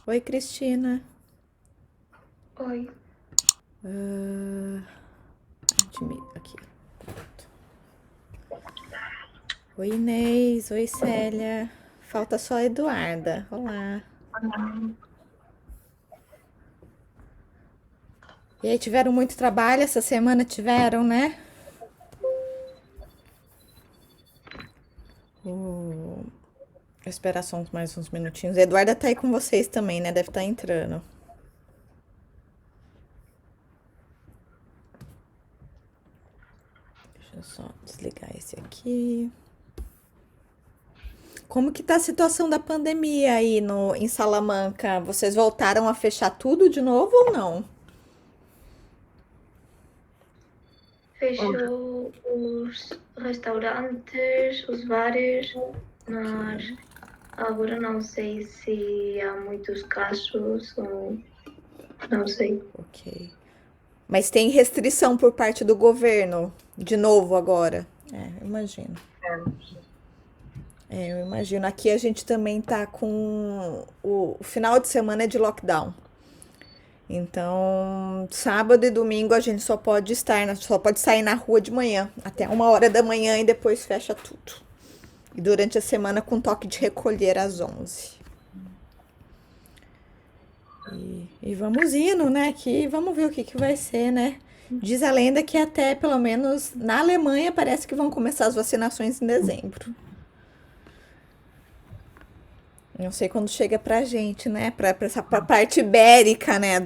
Oi, Cristina. Oi, Ah, aqui. Oi, Inês. Oi, Célia. Falta só a Eduarda. Olá. E aí, tiveram muito trabalho essa semana? Tiveram, né? Vou esperar só mais uns minutinhos. A Eduarda tá aí com vocês também, né? Deve estar entrando. Deixa eu só desligar esse aqui. Como que tá a situação da pandemia aí em Salamanca? Vocês voltaram a fechar tudo de novo ou não? fechou os restaurantes, os bares, Ok, mas agora não sei se há muitos casos ou não sei. ok. Mas tem restrição por parte do governo, de novo agora. Eu imagino. Eu imagino. Aqui a gente também tá com o final de semana é de lockdown. Então, sábado e domingo a gente só pode sair na rua de manhã, até 1 hora da manhã e depois fecha tudo. E durante a semana com toque de recolher às 11. E vamos indo, né? Que vamos ver o que vai ser, né? Diz a lenda que até pelo menos na Alemanha parece que vão começar as vacinações em dezembro. Não sei quando chega pra gente, né? Pra parte ibérica, né?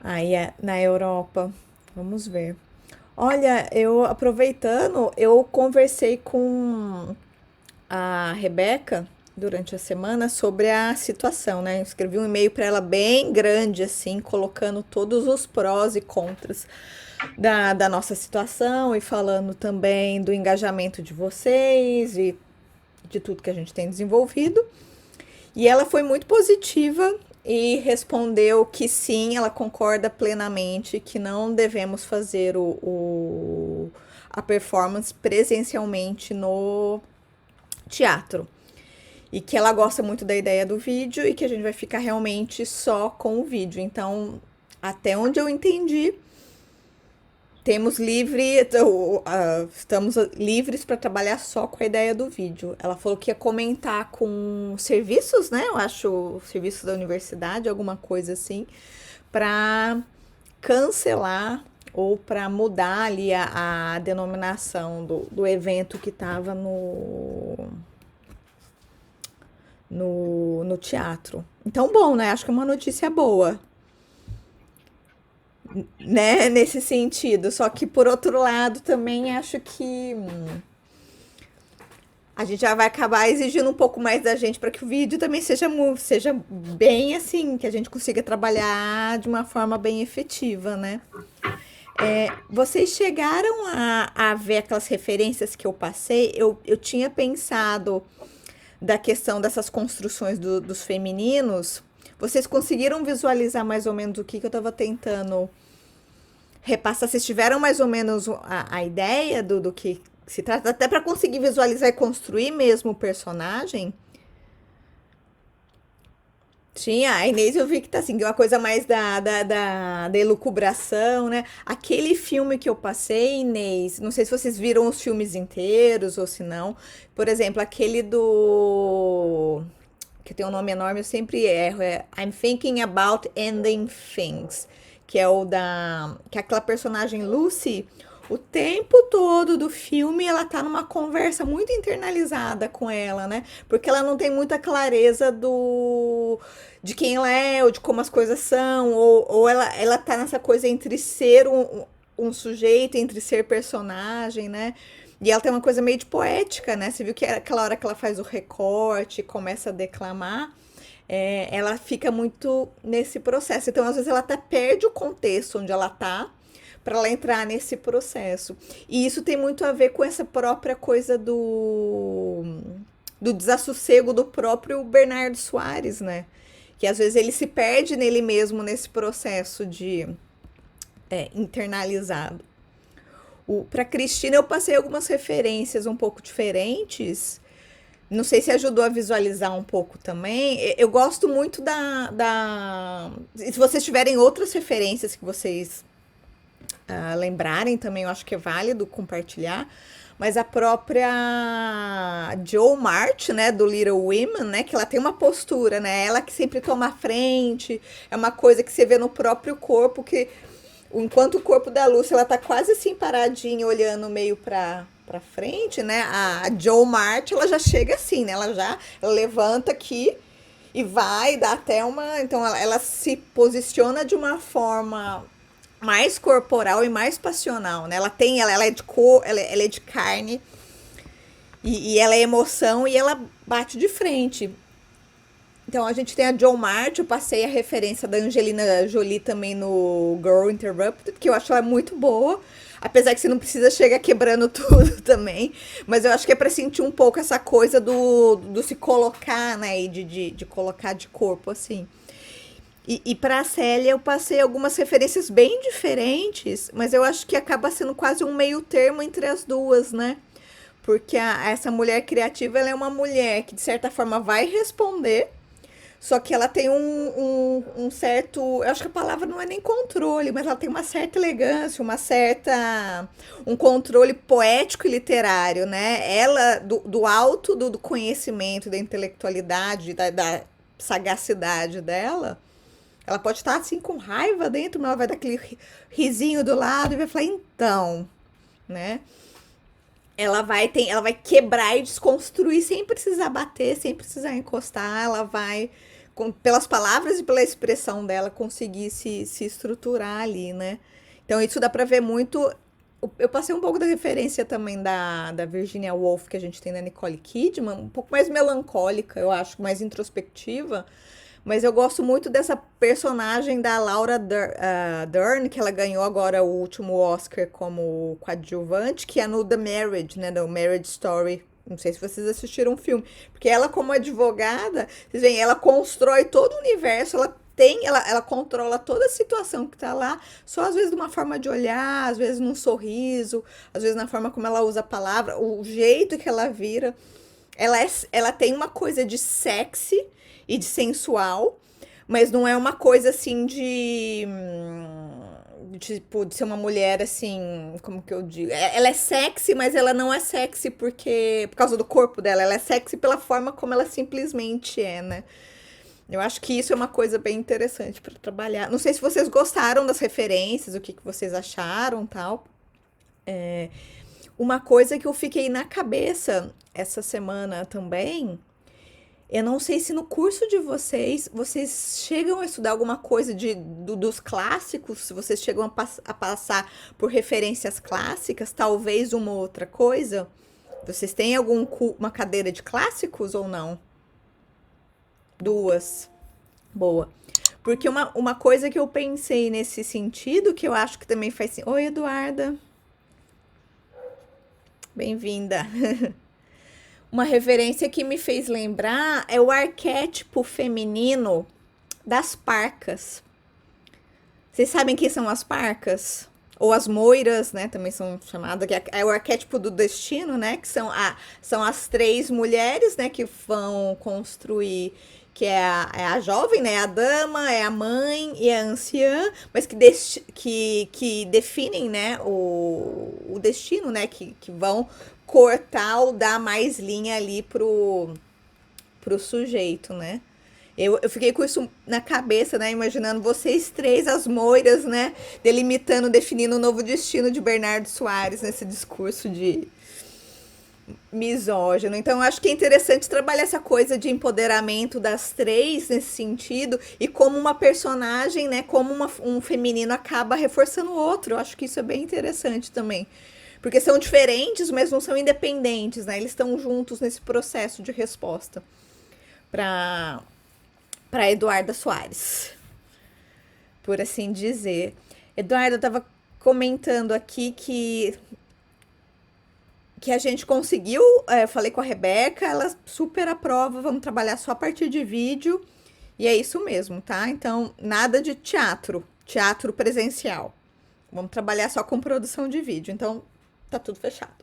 Aí na Europa. Vamos ver. Olha, eu aproveitando, eu conversei com a Rebeca durante a semana sobre a situação, né? Eu escrevi um e-mail para ela bem grande, assim, colocando todos os prós e contras da nossa situação e falando também do engajamento de vocês e de tudo que a gente tem desenvolvido. E ela foi muito positiva e respondeu que sim, ela concorda plenamente que não devemos fazer a performance presencialmente no teatro. E que ela gosta muito da ideia do vídeo e que a gente vai ficar realmente só com o vídeo. Então, até onde eu entendi, temos estamos livres para trabalhar só com a ideia do vídeo. Ela falou que ia comentar com serviços, né? Eu acho serviços da universidade, alguma coisa assim, para cancelar ou para mudar ali a denominação do evento que estava no teatro. Então, bom, né? Acho que é uma notícia boa, né? Nesse sentido. Só que, por outro lado, também acho que a gente já vai acabar exigindo um pouco mais da gente para que o vídeo também seja bem assim, que a gente consiga trabalhar de uma forma bem efetiva, né? Vocês chegaram a ver aquelas referências que eu passei? Eu tinha pensado da questão dessas construções dos femininos. Vocês conseguiram visualizar mais ou menos o que eu estava tentando repassar? Vocês tiveram mais ou menos a ideia do que se trata? Até para conseguir visualizar e construir mesmo o personagem? Tinha, a Inês eu vi que tá assim, uma coisa mais da elucubração, né? Aquele filme que eu passei, Inês, não sei se vocês viram os filmes inteiros ou se não. Por exemplo, aquele que tem um nome enorme, eu sempre erro, é I'm Thinking About Ending Things, que é que é aquela personagem Lucy, o tempo todo do filme ela tá numa conversa muito internalizada com ela, né? Porque ela não tem muita clareza de quem ela é, ou de como as coisas são, ou ela tá nessa coisa entre ser um sujeito, entre ser personagem, né? E ela tem uma coisa meio de poética, né? Você viu que é aquela hora que ela faz o recorte, começa a declamar, ela fica muito nesse processo. Então, às vezes, ela até perde o contexto onde ela tá para ela entrar nesse processo. E isso tem muito a ver com essa própria coisa do desassossego do próprio Bernardo Soares, né? Que às vezes ele se perde nele mesmo nesse processo de internalizado. Para Cristina eu passei algumas referências um pouco diferentes, Não sei se ajudou a visualizar um pouco também. Eu gosto muito se vocês tiverem outras referências que vocês lembrarem também, eu acho que é válido compartilhar. Mas a própria Jo March, né, do Little Women, né, que ela tem uma postura, né, ela que sempre toma a frente, é uma coisa que você vê no próprio corpo, que enquanto o corpo da Lucy, ela tá quase assim paradinha, olhando meio pra frente, né, a Jo March, ela já chega assim, né, ela levanta aqui e vai, dá até uma, então ela se posiciona de uma forma mais corporal e mais passional, né? Ela é de cor, ela é de carne e ela é emoção e ela bate de frente. Então a gente tem a Jo March, eu passei a referência da Angelina Jolie também no Girl Interrupted, que eu acho ela muito boa. Apesar que você não precisa chegar quebrando tudo também. Mas eu acho que é pra sentir um pouco essa coisa do se colocar, né? E de colocar de corpo, assim. E pra Célia eu passei algumas referências bem diferentes, mas eu acho que acaba sendo quase um meio termo entre as duas, né? Porque essa mulher criativa, ela é uma mulher que, de certa forma, vai responder, só que ela tem um certo. Eu acho que a palavra não é nem controle, mas ela tem uma certa elegância, uma certa. Um controle poético e literário, né? Ela, do alto do conhecimento, da intelectualidade, da sagacidade dela. Ela pode estar assim com raiva dentro, mas ela vai dar aquele risinho do lado e vai falar, então, né? Ela vai quebrar e desconstruir sem precisar bater, sem precisar encostar. Ela vai, pelas palavras e pela expressão dela, conseguir se estruturar ali, né? Então, isso dá pra ver muito. Eu passei um pouco da referência também da Virginia Woolf que a gente tem na Nicole Kidman, um pouco mais melancólica, eu acho, mais introspectiva. Mas eu gosto muito dessa personagem da Laura Dern, que ela ganhou agora o último Oscar como coadjuvante, que é no The Marriage, né? Do Marriage Story. Não sei se vocês assistiram o filme. Porque ela, como advogada, vocês veem, ela constrói todo o universo, ela controla toda a situação que tá lá, só às vezes de uma forma de olhar, às vezes num sorriso, às vezes na forma como ela usa a palavra, o jeito que ela vira. Ela tem uma coisa de sexy e de sensual, mas não é uma coisa assim tipo, de ser uma mulher assim, como que eu digo? Ela é sexy, mas ela não é sexy por causa do corpo dela, ela é sexy pela forma como ela simplesmente é, né? Eu acho que isso é uma coisa bem interessante para trabalhar. Não sei se vocês gostaram das referências, o que vocês acharam, tal. Uma coisa que eu fiquei na cabeça essa semana também, eu não sei se no curso de vocês chegam a estudar alguma coisa dos clássicos, se vocês chegam a passar por referências clássicas, talvez uma outra coisa. Vocês têm uma cadeira de clássicos ou não? Duas. Boa. Porque uma coisa que eu pensei nesse sentido, que eu acho que também faz. Oi, Eduarda. Bem-vinda. Uma referência que me fez lembrar é o arquétipo feminino das parcas. Vocês sabem quem são as parcas? Ou as moiras, né? Também são chamadas. Que é o arquétipo do destino, né? Que são as três mulheres, né? Que vão construir. Que é a jovem, né? A dama, é a mãe e a anciã, mas que definem, né? O destino, né? Que vão cortar ou dar mais linha ali pro sujeito, né? Eu fiquei com isso na cabeça, né? Imaginando vocês três, as moiras, né? Delimitando, definindo o novo destino de Bernardo Soares nesse discurso de misógino. Então, eu acho que é interessante trabalhar essa coisa de empoderamento das três nesse sentido e como uma personagem, né? Como um feminino acaba reforçando o outro. Eu acho que isso é bem interessante também. Porque são diferentes, mas não são independentes, né? Eles estão juntos nesse processo de resposta para Eduarda Soares, por assim dizer. Eduarda estava comentando aqui que a gente conseguiu, falei com a Rebeca, ela super aprova, vamos trabalhar só a partir de vídeo, e é isso mesmo, tá? Então, nada de teatro presencial. Vamos trabalhar só com produção de vídeo, então tá tudo fechado.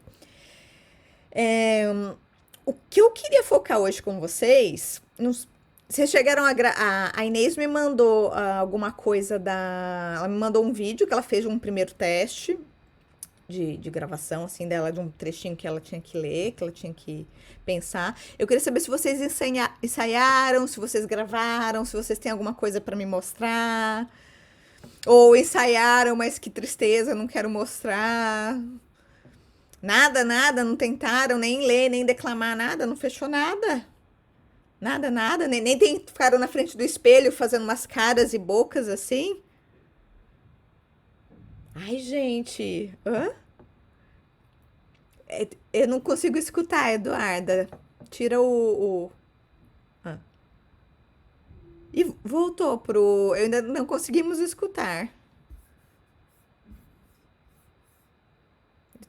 O que eu queria focar hoje com vocês, vocês chegaram a Inês me mandou alguma coisa ela me mandou um vídeo que ela fez de um primeiro teste de gravação, assim, dela, de um trechinho que ela tinha que ler, que ela tinha que pensar. Eu queria saber se vocês ensaiaram, se vocês gravaram, se vocês têm alguma coisa para me mostrar. Ou ensaiaram, mas que tristeza, não quero mostrar. Nada, nada, não tentaram nem ler, nem declamar nada, não fechou nada. Nada, nada, nem ficaram na frente do espelho fazendo umas caras e bocas assim. Ai, gente. Hã? Eu não consigo escutar, Eduarda. Tira o... Ah. E voltou pro... Eu ainda não conseguimos escutar.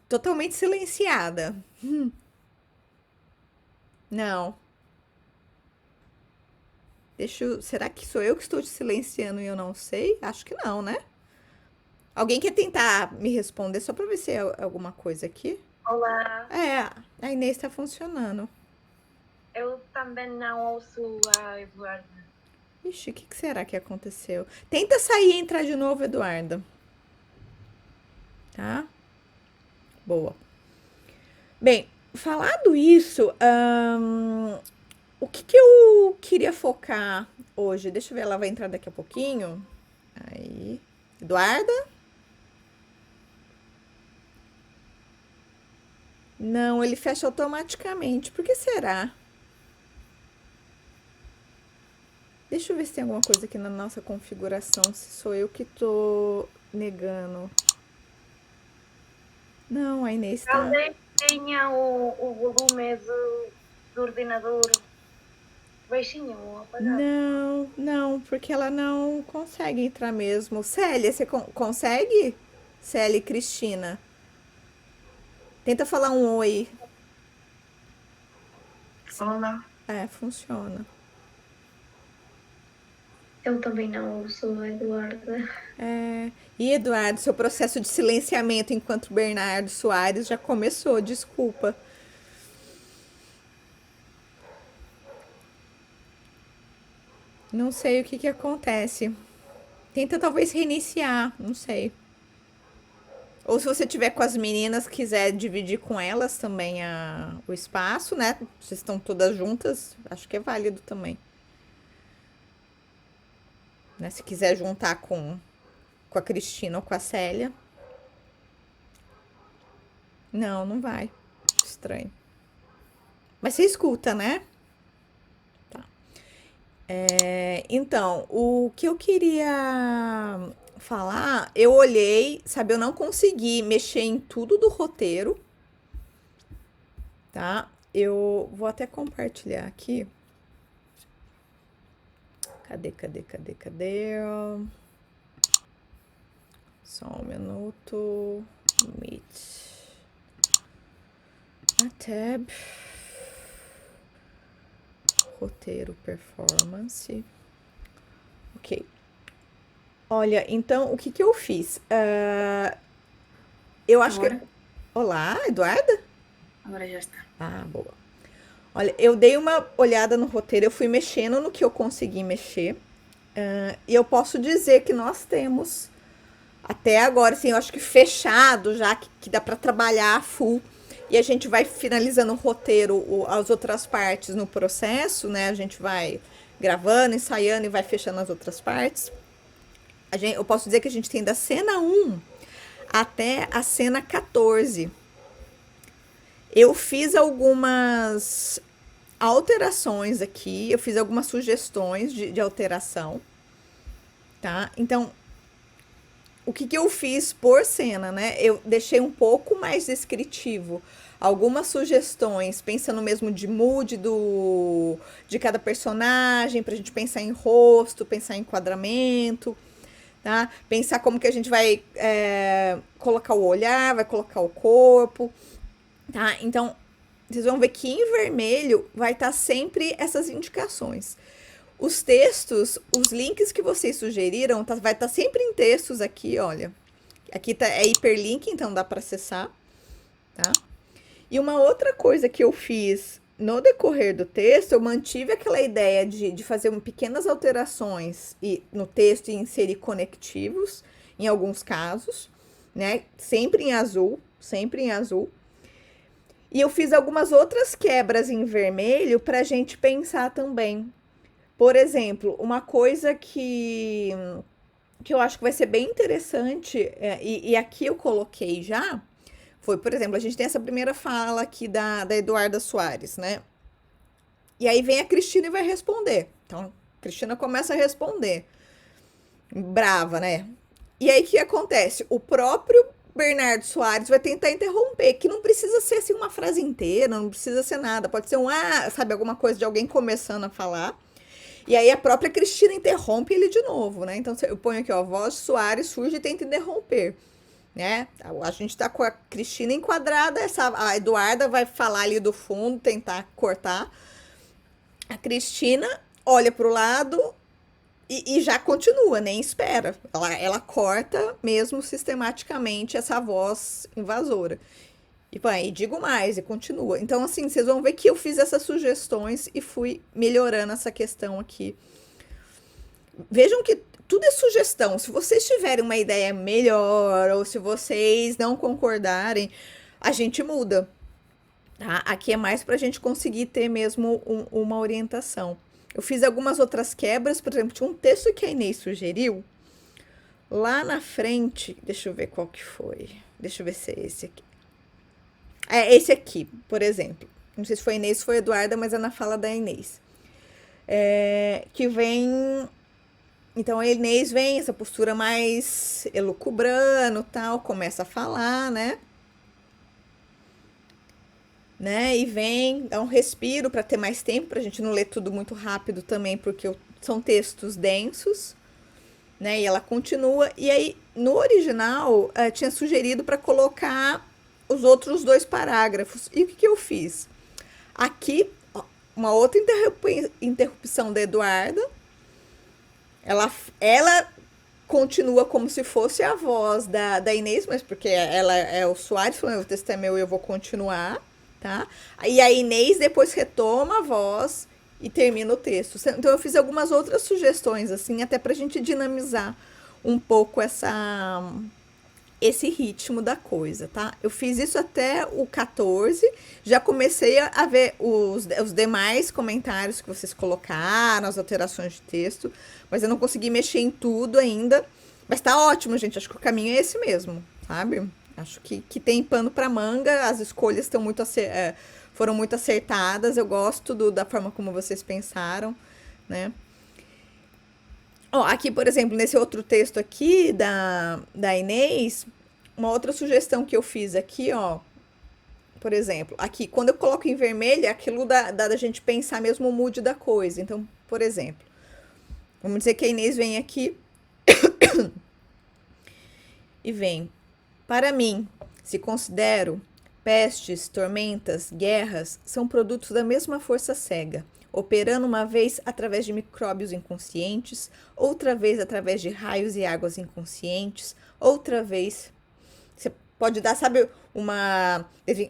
Totalmente silenciada. Não. Será que sou eu que estou te silenciando e eu não sei? Acho que não, né? Alguém quer tentar me responder só para ver se é alguma coisa aqui? Olá, É, a Inês está funcionando. eu também não ouço a Eduarda. Ixi, o que será que aconteceu? Tenta sair e entrar de novo, Eduarda. Tá? Boa. Bem, falado isso, o que eu queria focar hoje? Deixa eu ver, ela vai entrar daqui a pouquinho. Aí. Eduarda? Não, ele fecha automaticamente. Por que será? Deixa eu ver se tem alguma coisa aqui na nossa configuração, se sou eu que tô negando. Não, a Inês tá. Talvez tenha o volume do ordenador baixinho ou apagado. Não, não, porque ela não consegue entrar mesmo. Célia, você consegue? Célia e Cristina. Tenta falar um oi. Olá. É, funciona. Eu também não ouço a Eduarda. É. E Eduardo, seu processo de silenciamento enquanto Bernardo Soares já começou, desculpa. Não sei o que acontece. Tenta talvez reiniciar, não sei. Ou se você tiver com as meninas, quiser dividir com elas também o espaço, né? Vocês estão todas juntas, acho que é válido também. Né? Se quiser juntar com a Cristina ou com a Célia. Não, não vai. Estranho. Mas você escuta, né? Tá. Então, o que eu queria falar, eu olhei, sabe, eu não consegui mexer em tudo do roteiro, tá? Eu vou até compartilhar aqui. Cadê? Só um minuto. Meet. A tab. Roteiro, performance. Ok. Olha, então, o que eu fiz? Eu acho Agora? que... Olá, Eduarda? Agora já está. Ah, boa. Olha, eu dei uma olhada no roteiro, eu fui mexendo no que eu consegui mexer. E eu posso dizer que nós temos, até agora, assim, eu acho que fechado já, que dá para trabalhar full. E a gente vai finalizando o roteiro, as outras partes no processo, né? A gente vai gravando, ensaiando e vai fechando as outras partes. Eu posso dizer que a gente tem da cena 1 até a cena 14. Eu fiz algumas alterações aqui, eu fiz algumas sugestões de alteração, tá? Então, o que eu fiz por cena, né? Eu deixei um pouco mais descritivo algumas sugestões, pensando mesmo de mood de cada personagem, pra gente pensar em rosto, pensar em enquadramento, tá? Pensar como que a gente vai colocar o olhar, vai colocar o corpo, tá? Então, vocês vão ver que em vermelho vai estar sempre essas indicações. Os textos, os links que vocês sugeriram, vai estar sempre em textos aqui, olha. Aqui é hiperlink, então dá para acessar, tá? E uma outra coisa que eu fiz no decorrer do texto, eu mantive aquela ideia de fazer pequenas alterações no texto e inserir conectivos, em alguns casos, né? Sempre em azul, sempre em azul. E eu fiz algumas outras quebras em vermelho para a gente pensar também. Por exemplo, uma coisa que eu acho que vai ser bem interessante, e aqui eu coloquei já, foi, por exemplo, a gente tem essa primeira fala aqui da Eduarda Soares, né? E aí vem a Cristina e vai responder. Então, a Cristina começa a responder. Brava, né? E aí, o que acontece? O próprio Bernardo Soares vai tentar interromper, que não precisa ser assim uma frase inteira, não precisa ser nada. Pode ser sabe, alguma coisa de alguém começando a falar. E aí a própria Cristina interrompe ele de novo, né? Então eu ponho aqui, ó, voz de Soares surge e tenta interromper, né? A gente tá com a Cristina enquadrada, a Eduarda vai falar ali do fundo, tentar cortar. A Cristina olha pro lado e já continua, nem espera. Ela corta mesmo sistematicamente essa voz invasora. E digo mais, e continua. Então, assim, vocês vão ver que eu fiz essas sugestões e fui melhorando essa questão aqui. Vejam que tudo é sugestão. Se vocês tiverem uma ideia melhor, ou se vocês não concordarem, a gente muda. Tá? Aqui é mais para a gente conseguir ter mesmo uma orientação. Eu fiz algumas outras quebras, por exemplo, tinha um texto que a Inês sugeriu. Lá na frente, deixa eu ver qual que foi. Deixa eu ver se é esse aqui. É esse aqui, por exemplo. Não sei se foi a Inês ou foi a Eduarda, mas é na fala da Inês. Que vem... Então, a Inês vem, essa postura mais elucubrando, tal, começa a falar, né? E vem, dá um respiro para ter mais tempo, para a gente não ler tudo muito rápido também, porque são textos densos, né? E ela continua. E aí, no original, tinha sugerido para colocar os outros 2 parágrafos. E o que eu fiz? Aqui, uma outra interrupção da Eduarda. Ela continua como se fosse a voz da Inês, mas porque ela é o Soares, falando, o texto é meu e eu vou continuar, tá? E a Inês depois retoma a voz e termina o texto. Então, eu fiz algumas outras sugestões, assim, até pra gente dinamizar um pouco esse ritmo da coisa, tá? Eu fiz isso até o 14, já comecei a ver os demais comentários que vocês colocaram, as alterações de texto, mas eu não consegui mexer em tudo ainda. Mas tá ótimo, gente, acho que o caminho é esse mesmo, sabe? Acho que tem pano pra manga, as escolhas estão foram muito acertadas, eu gosto da forma como vocês pensaram, né? Aqui, por exemplo, nesse outro texto aqui da Inês, uma outra sugestão que eu fiz aqui, por exemplo, aqui, quando eu coloco em vermelho, é aquilo da gente pensar mesmo o mood da coisa. Então, por exemplo, vamos dizer que a Inês vem aqui e vem. Para mim, se considero pestes, tormentas, guerras, são produtos da mesma força cega, operando uma vez através de micróbios inconscientes, outra vez através de raios e águas inconscientes, outra vez, você pode dar, sabe,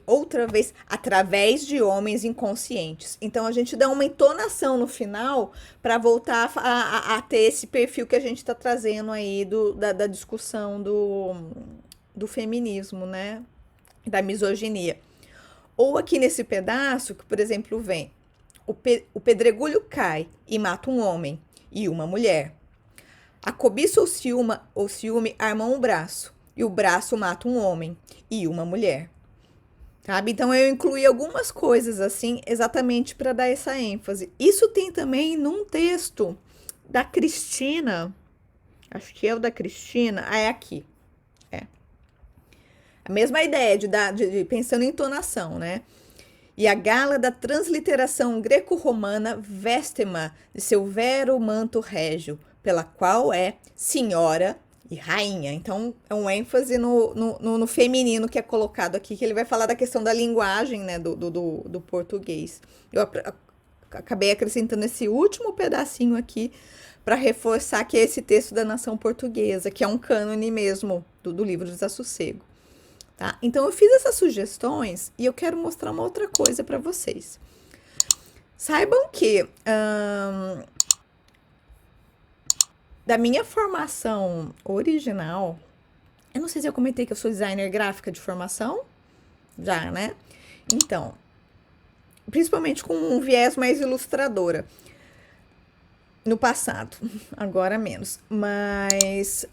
outra vez através de homens inconscientes. Então, a gente dá uma entonação no final para voltar a ter esse perfil que a gente está trazendo aí da discussão do feminismo, né, da misoginia. Ou aqui nesse pedaço, que, por exemplo, vem o pedregulho cai e mata um homem e uma mulher. A cobiça ou ciúme armam o braço e o braço mata um homem e uma mulher. Sabe? Então eu incluí algumas coisas assim exatamente para dar essa ênfase. Isso tem também num texto da Cristina. Acho que é o da Cristina. É aqui. É. A mesma ideia de pensando em entonação, né? E a gala da transliteração greco-romana veste-ma de seu vero manto régio, pela qual é senhora e rainha. Então, é um ênfase no feminino que é colocado aqui, que ele vai falar da questão da linguagem, né, do português. Eu acabei acrescentando esse último pedacinho aqui para reforçar que é esse texto da nação portuguesa, que é um cânone mesmo do livro do Desassossego. Tá? Então, eu fiz essas sugestões e eu quero mostrar uma outra coisa para vocês. Saibam que da minha formação original, eu não sei se eu comentei que eu sou designer gráfica de formação, já, né? Então, principalmente com um viés mais ilustradora no passado, agora menos. Mas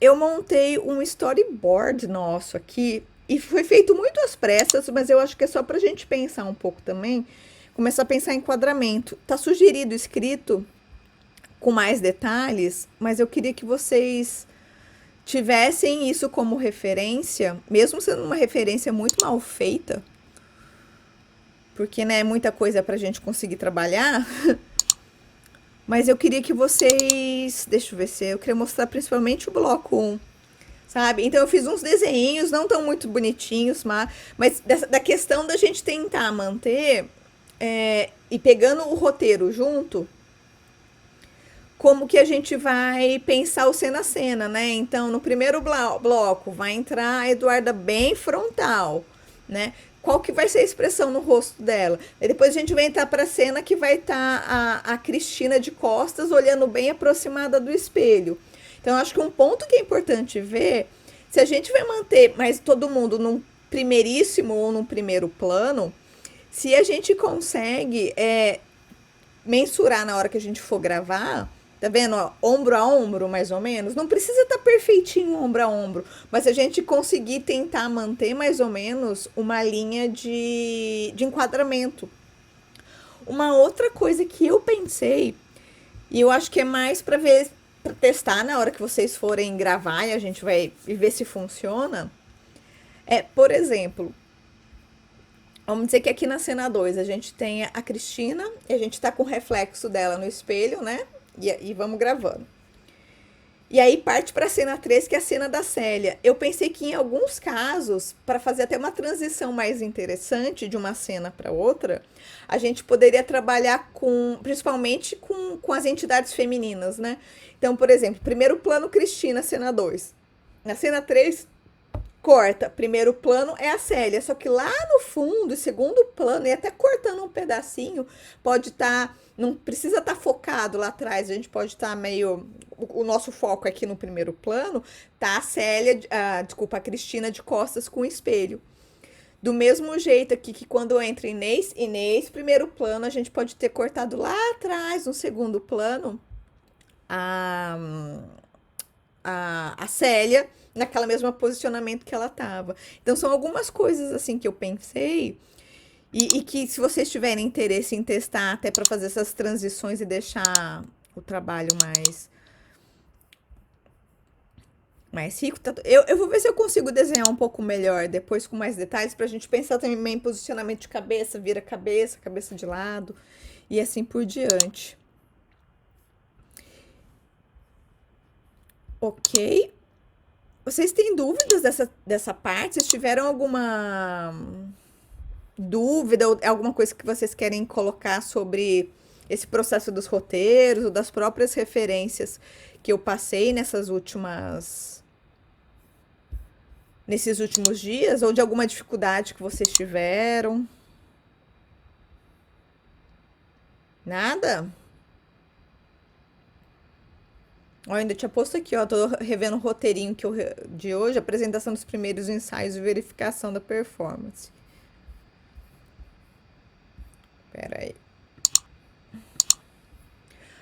eu montei um storyboard nosso aqui e foi feito muito às pressas, mas eu acho que é só pra gente pensar um pouco também, começar a pensar em enquadramento. Tá sugerido escrito com mais detalhes, mas eu queria que vocês tivessem isso como referência, mesmo sendo uma referência muito mal feita, porque né, é muita coisa pra gente conseguir trabalhar. Mas eu queria que vocês. Deixa eu ver se. Eu queria mostrar principalmente o bloco 1, sabe? Então eu fiz uns desenhinhos, não tão muito bonitinhos, mas da questão da gente tentar manter e pegando o roteiro junto, como que a gente vai pensar o cena a cena, né? Então, no primeiro bloco vai entrar a Eduarda bem frontal, né? Qual que vai ser a expressão no rosto dela? E depois a gente vai entrar para a cena que vai estar a Cristina de costas olhando bem aproximada do espelho. Então, eu acho que um ponto que é importante ver, se a gente vai manter mais todo mundo num primeiríssimo ou num primeiro plano, se a gente consegue mensurar na hora que a gente for gravar, tá vendo? Ó, ombro a ombro, mais ou menos. Não precisa estar perfeitinho ombro a ombro, mas a gente conseguir tentar manter mais ou menos uma linha de enquadramento. Uma outra coisa que eu pensei, e eu acho que é mais para ver, para testar na hora que vocês forem gravar e a gente vai ver se funciona, por exemplo, vamos dizer que aqui na cena 2 a gente tem a Cristina e a gente tá com o reflexo dela no espelho, né? E vamos gravando. E aí parte para a cena 3, que é a cena da Célia. Eu pensei que em alguns casos, para fazer até uma transição mais interessante de uma cena para outra, a gente poderia trabalhar principalmente com as entidades femininas, né? Então, por exemplo, primeiro plano Cristina, cena 2. Na cena 3, corta. Primeiro plano é a Célia, só que lá no fundo, segundo plano, e até cortando um pedacinho, pode estar. Não precisa estar focado lá atrás, a gente pode estar meio. O nosso foco aqui no primeiro plano tá a Célia, desculpa, a Cristina de costas com o espelho. Do mesmo jeito aqui que quando entra Inês, primeiro plano, a gente pode ter cortado lá atrás, no segundo plano, a, a Célia naquela mesma posicionamento que ela tava. Então são algumas coisas assim que eu pensei e que se vocês tiverem interesse em testar até para fazer essas transições e deixar o trabalho mais rico, eu vou ver se eu consigo desenhar um pouco melhor depois com mais detalhes pra gente pensar também em posicionamento de cabeça, vira cabeça, cabeça de lado e assim por diante. Ok. Vocês têm dúvidas dessa parte? Vocês tiveram alguma dúvida ou alguma coisa que vocês querem colocar sobre esse processo dos roteiros ou das próprias referências que eu passei nesses últimos dias ou de alguma dificuldade que vocês tiveram? Nada? Ó, ainda tinha posto aqui, ó, tô revendo o roteirinho de hoje, apresentação dos primeiros ensaios e verificação da performance. Pera aí.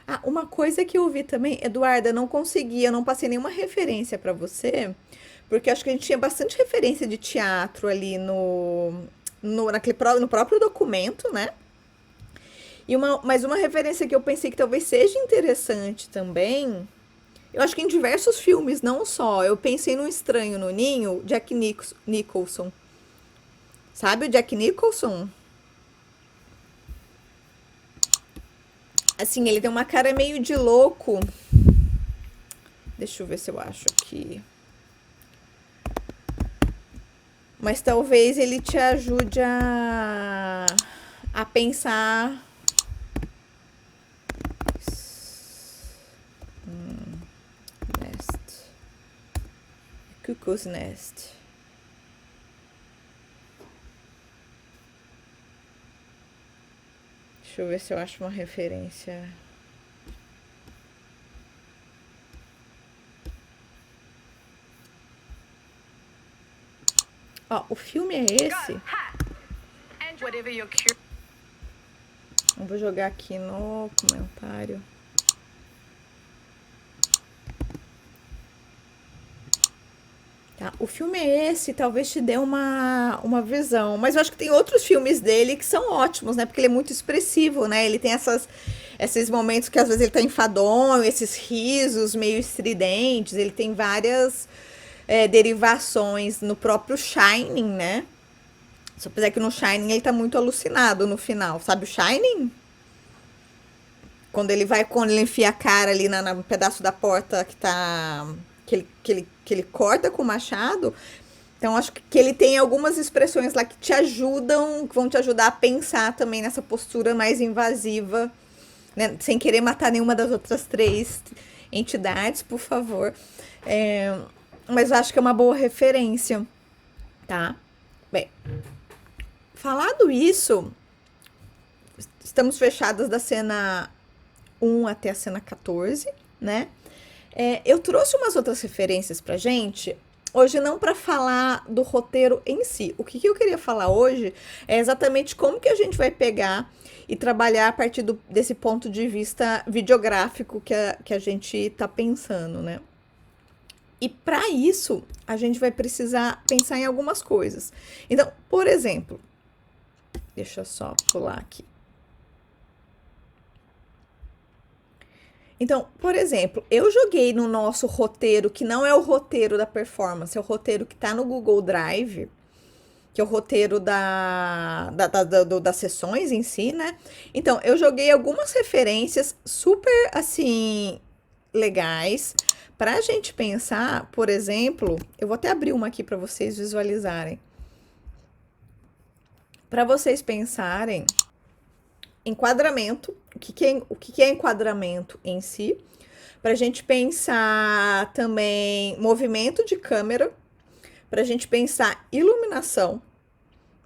Ah, uma coisa que eu vi também, Eduarda, eu não passei nenhuma referência para você, porque acho que a gente tinha bastante referência de teatro ali no próprio documento, né? Mas uma referência que eu pensei que talvez seja interessante também, eu acho que em diversos filmes, não só. Eu pensei no Estranho no Ninho, Jack Nicholson. Sabe o Jack Nicholson? Assim, ele tem uma cara meio de louco. Deixa eu ver se eu acho aqui. Mas talvez ele te ajude a pensar. Nest. Cuckoo's Nest. Deixa eu ver se eu acho uma referência. Ó, o filme é esse. Whatever you're curious. Eu vou jogar aqui no comentário. Tá, o filme é esse, talvez te dê uma visão. Mas eu acho que tem outros filmes dele que são ótimos, né? Porque ele é muito expressivo, né? Ele tem esses momentos que às vezes ele tá enfadonho, esses risos meio estridentes. Ele tem várias derivações no próprio Shining, né? Só apesar que no Shining ele tá muito alucinado no final. Sabe o Shining? Quando ele enfia a cara ali no pedaço da porta que tá. Que ele corta com o machado. Então, acho que ele tem algumas expressões lá que te ajudam, que vão te ajudar a pensar também nessa postura mais invasiva, né? Sem querer matar nenhuma das outras 3 entidades, por favor. Mas eu acho que é uma boa referência, tá? Bem, falado isso, estamos fechadas da cena 1 até a cena 14, né? Eu trouxe umas outras referências pra gente, hoje não para falar do roteiro em si. O que eu queria falar hoje é exatamente como que a gente vai pegar e trabalhar a partir desse ponto de vista videográfico que a gente tá pensando, né? E para isso, a gente vai precisar pensar em algumas coisas. Então, por exemplo, deixa eu só pular aqui. Então, por exemplo, eu joguei no nosso roteiro, que não é o roteiro da performance, é o roteiro que tá no Google Drive, que é o roteiro das sessões em si, né? Então, eu joguei algumas referências super, assim, legais pra gente pensar, por exemplo, eu vou até abrir uma aqui para vocês visualizarem. Para vocês pensarem enquadramento, o que é enquadramento em si, para a gente pensar também movimento de câmera, para a gente pensar iluminação,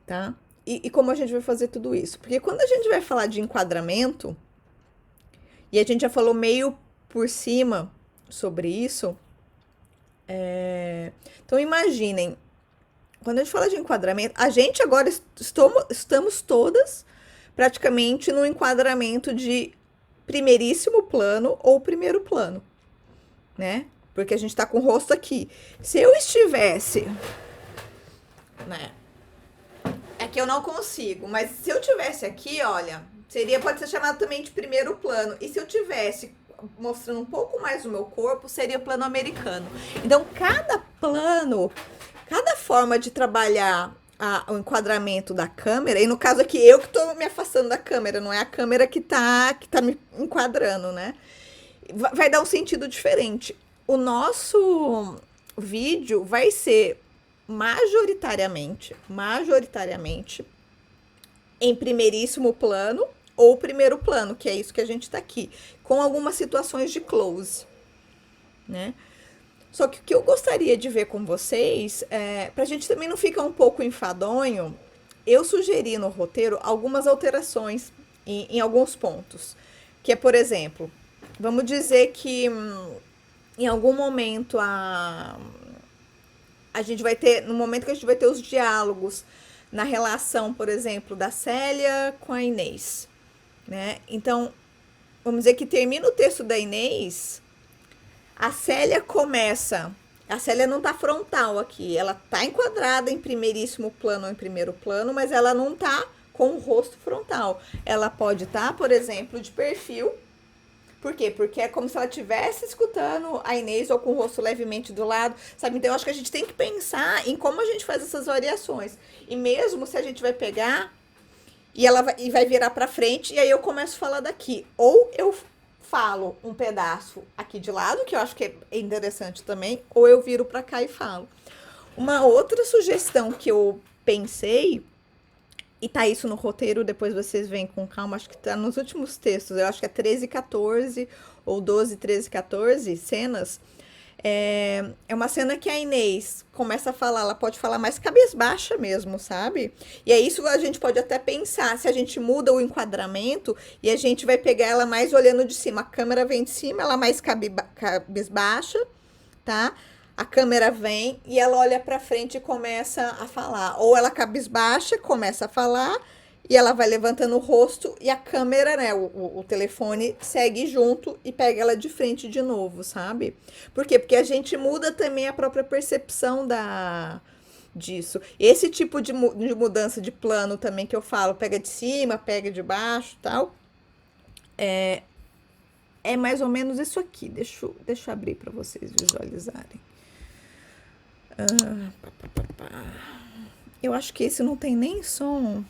tá? E como a gente vai fazer tudo isso? Porque quando a gente vai falar de enquadramento, e a gente já falou meio por cima sobre isso, então imaginem, quando a gente fala de enquadramento, a gente agora estamos todas praticamente no enquadramento de primeiríssimo plano ou primeiro plano, né? Porque a gente tá com o rosto aqui. Se eu estivesse, né? É que eu não consigo, mas se eu tivesse aqui, olha, pode ser chamado também de primeiro plano. E se eu tivesse mostrando um pouco mais o meu corpo, seria plano americano. Então, cada plano, cada forma de trabalhar o enquadramento da câmera, e no caso aqui eu que tô me afastando da câmera, não é a câmera que tá me enquadrando, né? Vai dar um sentido diferente. O nosso vídeo vai ser majoritariamente em primeiríssimo plano ou primeiro plano, que é isso que a gente tá aqui, com algumas situações de close, né? Só que o que eu gostaria de ver com vocês, pra gente também não ficar um pouco enfadonho, eu sugeri no roteiro algumas alterações em alguns pontos. Que é, por exemplo, vamos dizer que em algum momento a gente vai ter, no momento que a gente vai ter os diálogos na relação, por exemplo, da Célia com a Inês, né? Então, vamos dizer que termina o texto da Inês, a Célia não tá frontal aqui, ela tá enquadrada em primeiríssimo plano ou em primeiro plano, mas ela não tá com o rosto frontal. Ela pode estar, por exemplo, de perfil. Por quê? Porque é como se ela estivesse escutando a Inês ou com o rosto levemente do lado, sabe? Então, eu acho que a gente tem que pensar em como a gente faz essas variações. E mesmo se a gente vai pegar e vai virar pra frente, e aí eu começo a falar daqui. Ou eu falo um pedaço aqui de lado, que eu acho que é interessante também, ou eu viro pra cá e falo. Uma outra sugestão que eu pensei, e tá isso no roteiro, depois vocês veem com calma, acho que tá nos últimos textos, eu acho que é 13 e 14, ou 12, 13 e 14 cenas, É uma cena que a Inês começa a falar, ela pode falar mais cabisbaixa mesmo, sabe? E é isso que a gente pode até pensar, se a gente muda o enquadramento e a gente vai pegar ela mais olhando de cima. A câmera vem de cima, ela mais cabisbaixa, tá? A câmera vem e ela olha pra frente e começa a falar. Ou ela cabisbaixa, começa a falar e ela vai levantando o rosto e a câmera, né, o telefone segue junto e pega ela de frente de novo, sabe? Por quê? Porque a gente muda também a própria percepção disso. Esse tipo de mudança de plano também que eu falo, pega de cima, pega de baixo, tal, é mais ou menos isso aqui. Deixa eu abrir para vocês visualizarem. Eu acho que esse não tem nem som.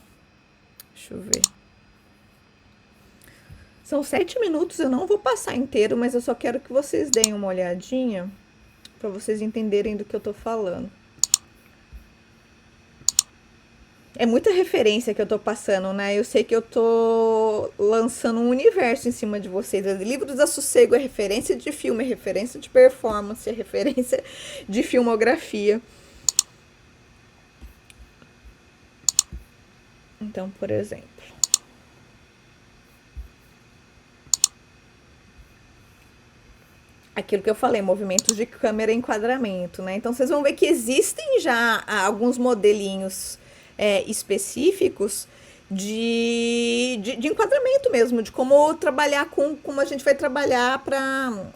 Deixa eu ver. São 7 minutos, eu não vou passar inteiro, mas eu só quero que vocês deem uma olhadinha para vocês entenderem do que eu tô falando. É muita referência que eu tô passando, né? Eu sei que eu tô lançando um universo em cima de vocês. Livros da Sossego é referência de filme, é referência de performance, é referência de filmografia. Então, por exemplo, aquilo que eu falei, movimentos de câmera e enquadramento, né? Então, vocês vão ver que existem já alguns modelinhos específicos de enquadramento mesmo, de como trabalhar como a gente vai trabalhar para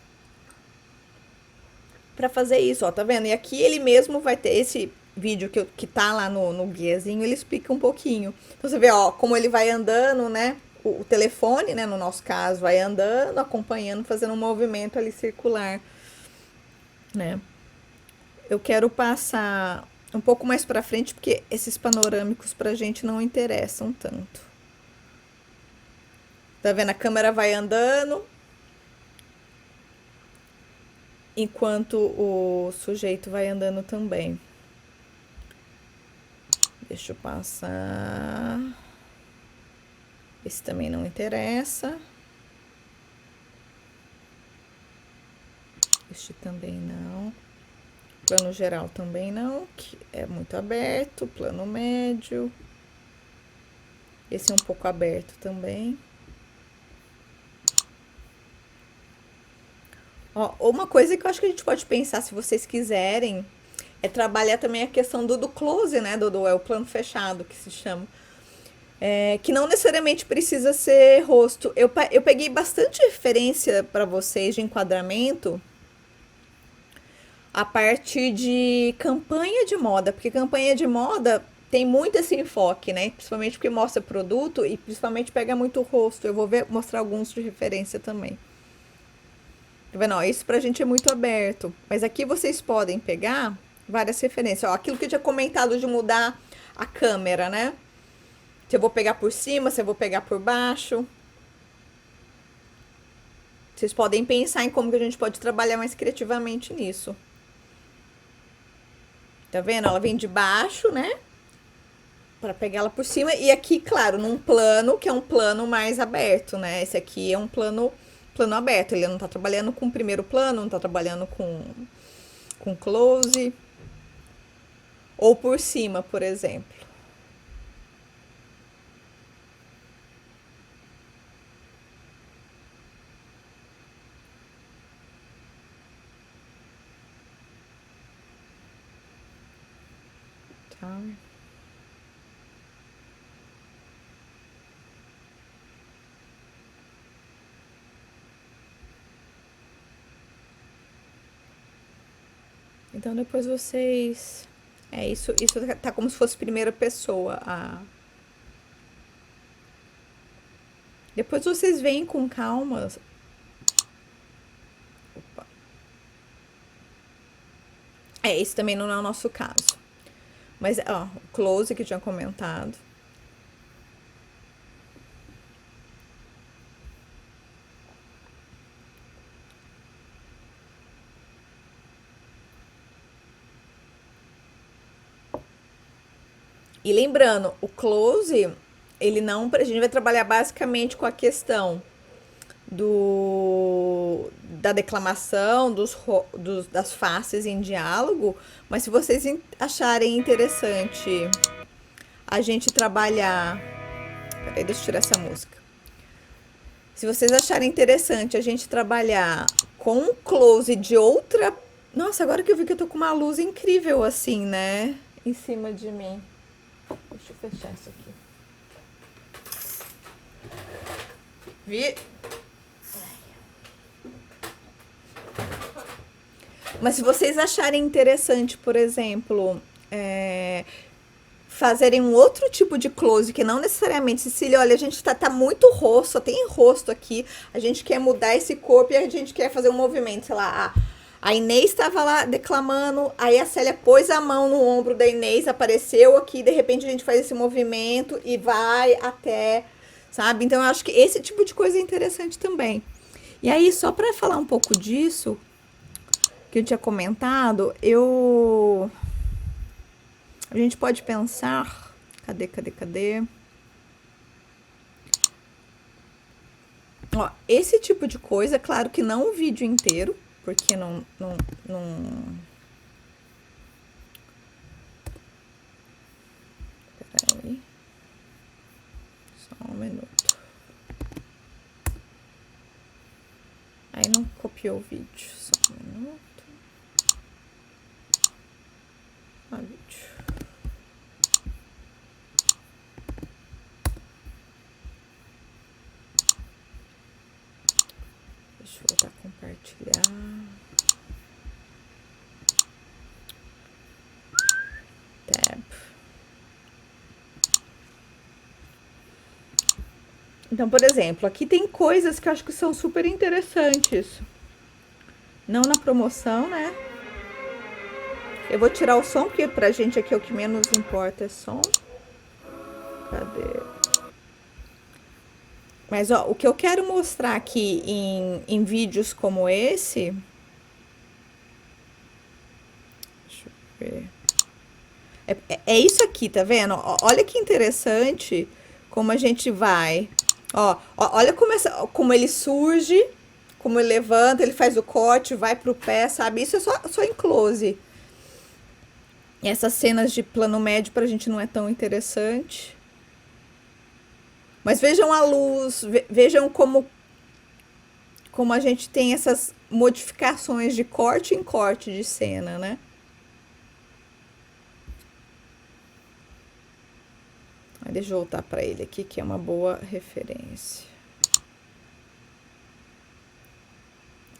fazer isso, ó, tá vendo? E aqui ele mesmo vai ter esse vídeo que tá lá no guiazinho, ele explica um pouquinho. Então você vê, ó, como ele vai andando, né? O telefone, né, no nosso caso, vai andando, acompanhando, fazendo um movimento ali circular, né? Eu quero passar um pouco mais pra frente, porque esses panorâmicos pra gente não interessam tanto. Tá vendo? A câmera vai andando, enquanto o sujeito vai andando também. Deixa eu passar. Esse também não interessa. Este também não. Plano geral também não, que é muito aberto. Plano médio. Esse é um pouco aberto também. Ó, uma coisa que eu acho que a gente pode pensar, se vocês quiserem, é trabalhar também a questão do close, né? É o plano fechado que se chama. Que não necessariamente precisa ser rosto. Eu peguei bastante referência para vocês de enquadramento a partir de campanha de moda, porque campanha de moda tem muito esse enfoque, né? Principalmente porque mostra produto e principalmente pega muito o rosto. Eu vou mostrar alguns de referência também. Tá vendo? Ó, isso pra gente é muito aberto. Mas aqui vocês podem pegar várias referências. Ó, aquilo que eu tinha comentado de mudar a câmera, né? Se eu vou pegar por cima, se eu vou pegar por baixo. Vocês podem pensar em como que a gente pode trabalhar mais criativamente nisso. Tá vendo? Ela vem de baixo, né? Pra pegar ela por cima. E aqui, claro, num plano que é um plano mais aberto, né? Esse aqui é um plano aberto. Ele não tá trabalhando com o primeiro plano, não tá trabalhando com close. Ou por cima, por exemplo. Tá. Então depois vocês. Isso tá como se fosse primeira pessoa. Depois vocês veem com calma. Opa. Esse também não é o nosso caso. Mas, ó, o close que eu tinha comentado. E lembrando, o close, ele não. A gente vai trabalhar basicamente com a questão da declamação, das faces em diálogo, mas se vocês acharem interessante a gente trabalhar. Peraí, deixa eu tirar essa música. Se vocês acharem interessante a gente trabalhar com um close de outra. Nossa, agora que eu vi que eu tô com uma luz incrível assim, né? Em cima de mim. Deixa eu fechar isso aqui. Vi? Mas se vocês acharem interessante, por exemplo, fazerem um outro tipo de close, que não necessariamente, Cecília, olha, a gente tá muito rosto, só tem rosto aqui, a gente quer mudar esse corpo e a gente quer fazer um movimento, sei lá, a Inês estava lá declamando, aí a Célia pôs a mão no ombro da Inês, apareceu aqui, de repente a gente faz esse movimento e vai até, sabe? Então eu acho que esse tipo de coisa é interessante também. E aí, só para falar um pouco disso, que eu tinha comentado, a gente pode pensar, cadê? Ó, esse tipo de coisa, claro que não o vídeo inteiro, porque não. Peraí. Só um minuto. Aí não copiou o vídeo. Só um minuto. Vídeo. Deixa eu voltar a compartilhar. Tab. Então, por exemplo, aqui tem coisas que eu acho que são super interessantes. Não na promoção, né? Eu vou tirar o som, porque pra gente aqui o que menos importa é som. Cadê? Mas, ó, o que eu quero mostrar aqui em vídeos como esse... Deixa eu ver. É isso aqui, tá vendo? Olha que interessante como a gente vai... olha como ele surge, como ele levanta, ele faz o corte, vai pro pé, sabe? Isso é só em close. Essas cenas de plano médio pra gente não é tão interessante. Mas vejam a luz, vejam como a gente tem essas modificações de corte em corte de cena, né? Deixa eu voltar para ele aqui, que é uma boa referência.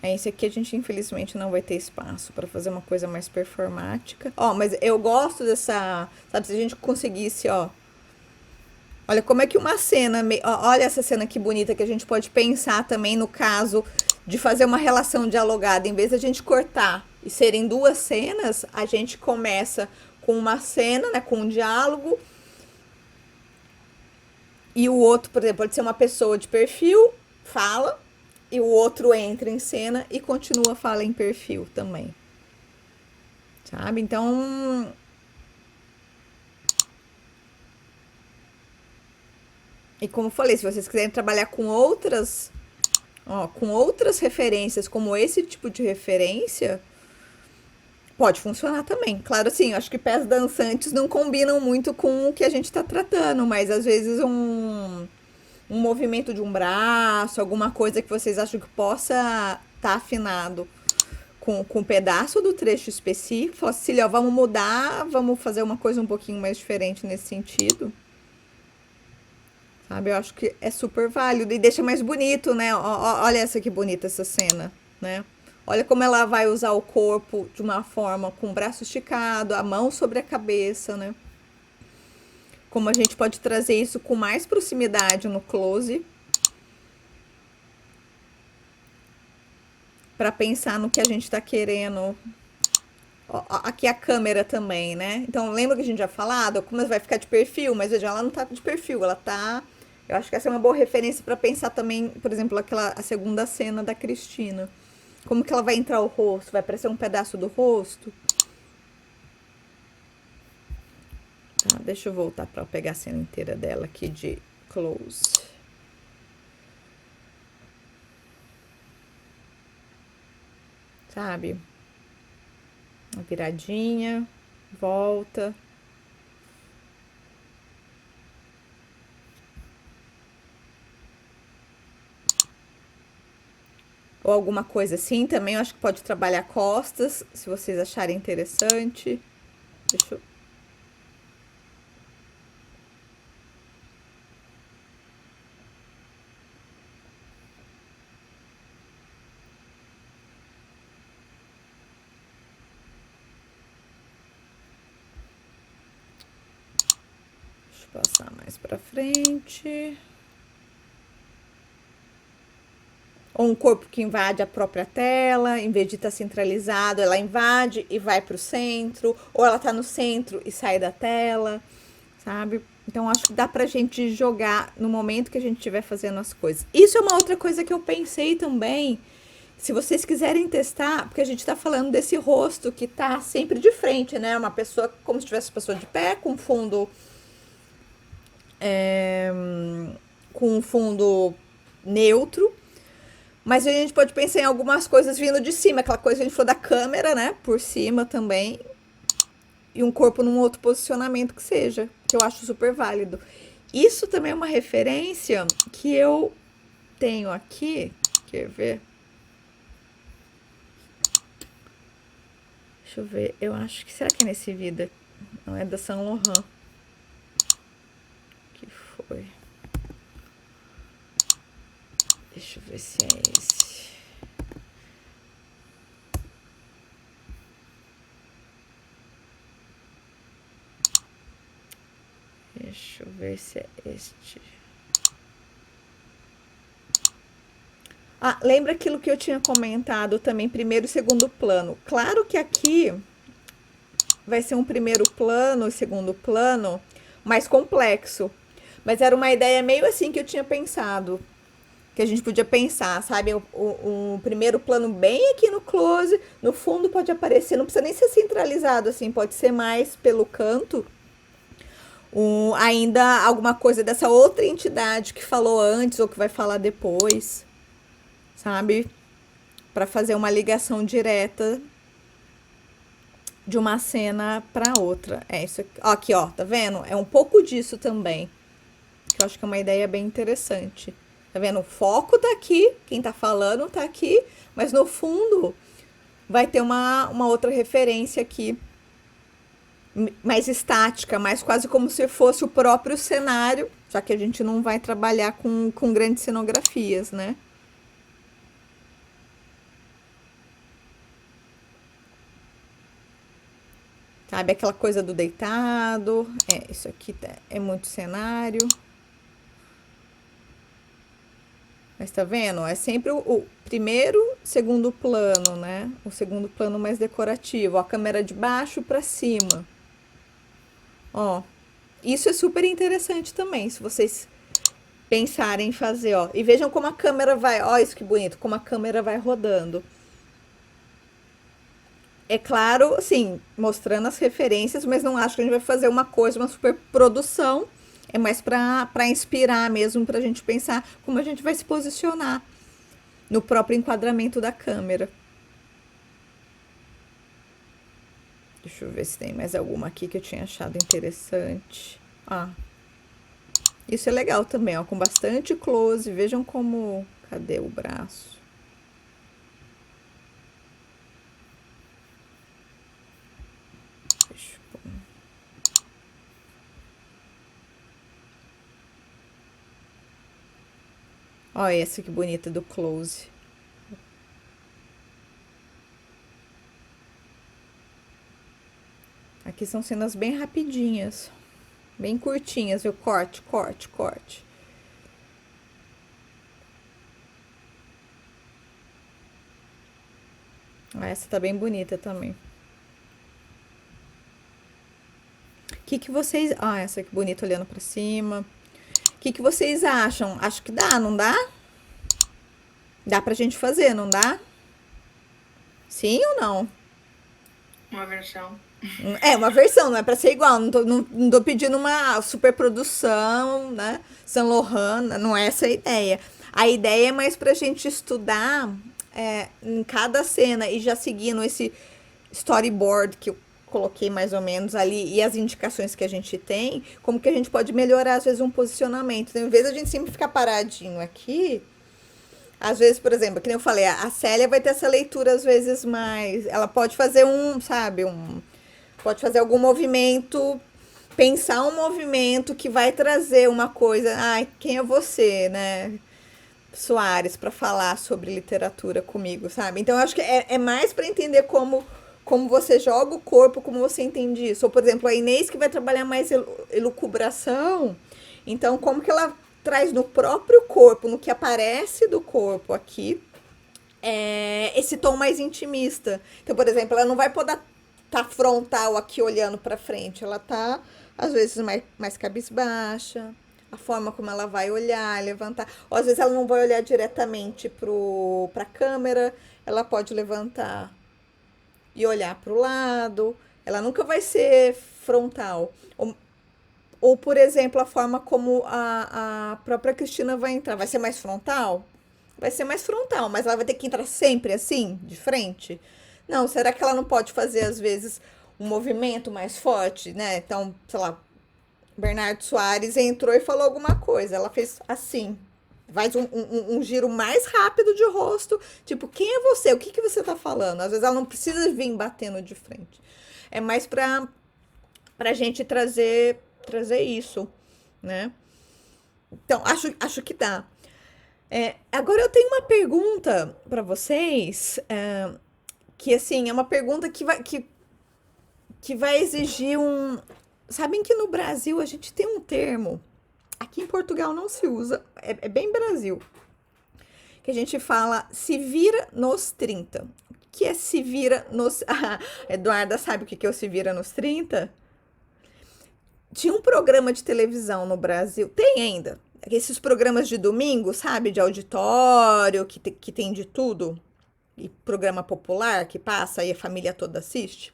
Esse aqui a gente infelizmente não vai ter espaço para fazer uma coisa mais performática. Mas eu gosto dessa, sabe, se a gente conseguisse, olha como é que uma cena, olha essa cena que bonita que a gente pode pensar também no caso de fazer uma relação dialogada, em vez de a gente cortar e serem duas cenas, a gente começa com uma cena, né, com um diálogo, e o outro, por exemplo, pode ser uma pessoa de perfil, fala, e o outro entra em cena e continua a fala em perfil também. Sabe? Então... E como eu falei, se vocês quiserem trabalhar com outras referências, como esse tipo de referência, pode funcionar também. Claro, assim, eu acho que pés dançantes não combinam muito com o que a gente está tratando, mas às vezes um movimento de um braço, alguma coisa que vocês acham que possa estar afinado com um pedaço do trecho específico. Fala assim, vamos mudar, vamos fazer uma coisa um pouquinho mais diferente nesse sentido. Sabe, eu acho que é super válido e deixa mais bonito, né? Olha essa que bonita essa cena, né? Olha como ela vai usar o corpo de uma forma com o braço esticado, a mão sobre a cabeça, né? Como a gente pode trazer isso com mais proximidade no close. Para pensar no que a gente está querendo. Aqui a câmera também, né? Então, lembra que a gente já falado? Como ela vai ficar de perfil, mas veja, ela não tá de perfil, ela tá... Eu acho que essa é uma boa referência para pensar também, por exemplo, a segunda cena da Cristina. Como que ela vai entrar o rosto? Vai aparecer um pedaço do rosto? Tá, deixa eu voltar para pegar a cena inteira dela aqui de close. sabe? Uma viradinha, volta. Ou alguma coisa assim também, eu acho que pode trabalhar costas, se vocês acharem interessante. Deixa eu... Deixa eu passar mais pra frente. Ou um corpo que invade a própria tela, em vez de estar centralizado, ela invade e vai para o centro, ou ela está no centro e sai da tela, sabe? Então, acho que dá pra gente jogar no momento que a gente estiver fazendo as coisas. Isso é uma outra coisa que eu pensei também, se vocês quiserem testar, porque a gente tá falando desse rosto que tá sempre de frente, né? Uma pessoa, como se tivesse pessoa de pé, com fundo... com um fundo neutro. Mas a gente pode pensar em algumas coisas vindo de cima, aquela coisa que a gente falou da câmera, né? Por cima também. E um corpo num outro posicionamento que seja, que eu acho super válido. Isso também é uma referência que eu tenho aqui. Quer ver? Deixa eu ver. Eu acho que... Será que é nesse vídeo? Não, é da Saint Laurent. Que foi? Deixa eu ver se é esse. Deixa eu ver se é este. Ah, lembra aquilo que eu tinha comentado também, primeiro e segundo plano. Claro que aqui vai ser um primeiro plano e segundo plano mais complexo. Mas era uma ideia meio assim que eu tinha pensado. Que a gente podia pensar, sabe? Um primeiro plano bem aqui no close, no fundo pode aparecer, não precisa nem ser centralizado assim, pode ser mais pelo canto. Ainda alguma coisa dessa outra entidade que falou antes ou que vai falar depois, sabe? Para fazer uma ligação direta de uma cena para outra. É isso aqui, ó, tá vendo? É um pouco disso também. Que eu acho que é uma ideia bem interessante. Tá vendo? O foco tá aqui, quem tá falando tá aqui, mas no fundo vai ter uma outra referência aqui, mais estática, mais quase como se fosse o próprio cenário, já que a gente não vai trabalhar com grandes cenografias, né? Sabe, aquela coisa do deitado, isso aqui é muito cenário. Mas tá vendo? É sempre o primeiro, segundo plano, né? O segundo plano mais decorativo. Ó, a câmera de baixo para cima. Ó, isso é super interessante também, se vocês pensarem em fazer, ó. E vejam como a câmera vai, ó, isso que bonito, como a câmera vai rodando. É claro, assim, mostrando as referências, mas não acho que a gente vai fazer uma coisa, uma super produção. É mais para inspirar mesmo, para a gente pensar como a gente vai se posicionar no próprio enquadramento da câmera. Deixa eu ver se tem mais alguma aqui que eu tinha achado interessante. Ah, isso é legal também, ó, com bastante close. Vejam como... Cadê o braço? Deixa eu pôr. Olha essa que bonita do close. Aqui são cenas bem rapidinhas. Bem curtinhas, viu? Corte, corte, corte. Essa tá bem bonita também. O que vocês... Ah, essa aqui bonita olhando pra cima. O que vocês acham? Acho que dá, não dá? Dá pra gente fazer, não dá? Sim ou não? Uma versão. É, uma versão, não é pra ser igual. Não tô pedindo uma superprodução, né? Saint Laurent, não é essa a ideia. A ideia é mais pra gente estudar em cada cena e já seguindo esse storyboard que eu coloquei mais ou menos ali e as indicações que a gente tem, como que a gente pode melhorar às vezes um posicionamento. Então, em vez de a gente sempre ficar paradinho aqui, às vezes, por exemplo, que nem eu falei, a Célia vai ter essa leitura às vezes mais, ela pode fazer pode fazer algum movimento, pensar um movimento que vai trazer uma coisa, ai, quem é você, né? Soares para falar sobre literatura comigo, sabe? Então eu acho que é mais para entender como você joga o corpo, como você entende isso. Ou, por exemplo, a Inês que vai trabalhar mais elucubração, então como que ela traz no próprio corpo, no que aparece do corpo aqui, esse tom mais intimista. Então, por exemplo, ela não vai poder tá frontal aqui olhando para frente, ela tá às vezes mais cabisbaixa, a forma como ela vai olhar, levantar, ou às vezes ela não vai olhar diretamente para a câmera, ela pode levantar e olhar para o lado, ela nunca vai ser frontal. Ou, por exemplo, a forma como a própria Cristina vai entrar, vai ser mais frontal? Vai ser mais frontal, mas ela vai ter que entrar sempre assim, de frente? Não, será que ela não pode fazer, às vezes, um movimento mais forte, né? Então, sei lá, Bernardo Soares entrou e falou alguma coisa. Ela fez assim. Faz um giro mais rápido de rosto. Tipo, quem é você? O que, que você tá falando? Às vezes ela não precisa vir batendo de frente. É mais pra gente trazer isso, né? Então, acho que dá. Agora eu tenho uma pergunta para vocês, que assim, é uma pergunta que vai exigir um. Sabem que no Brasil a gente tem um termo, aqui em Portugal não se usa, é bem Brasil, que a gente fala se vira nos 30. O que é se vira nos. A Eduarda sabe o que é o se vira nos 30? Tinha um programa de televisão no Brasil, tem ainda, esses programas de domingo, sabe, de auditório, que tem de tudo, e programa popular que passa e a família toda assiste.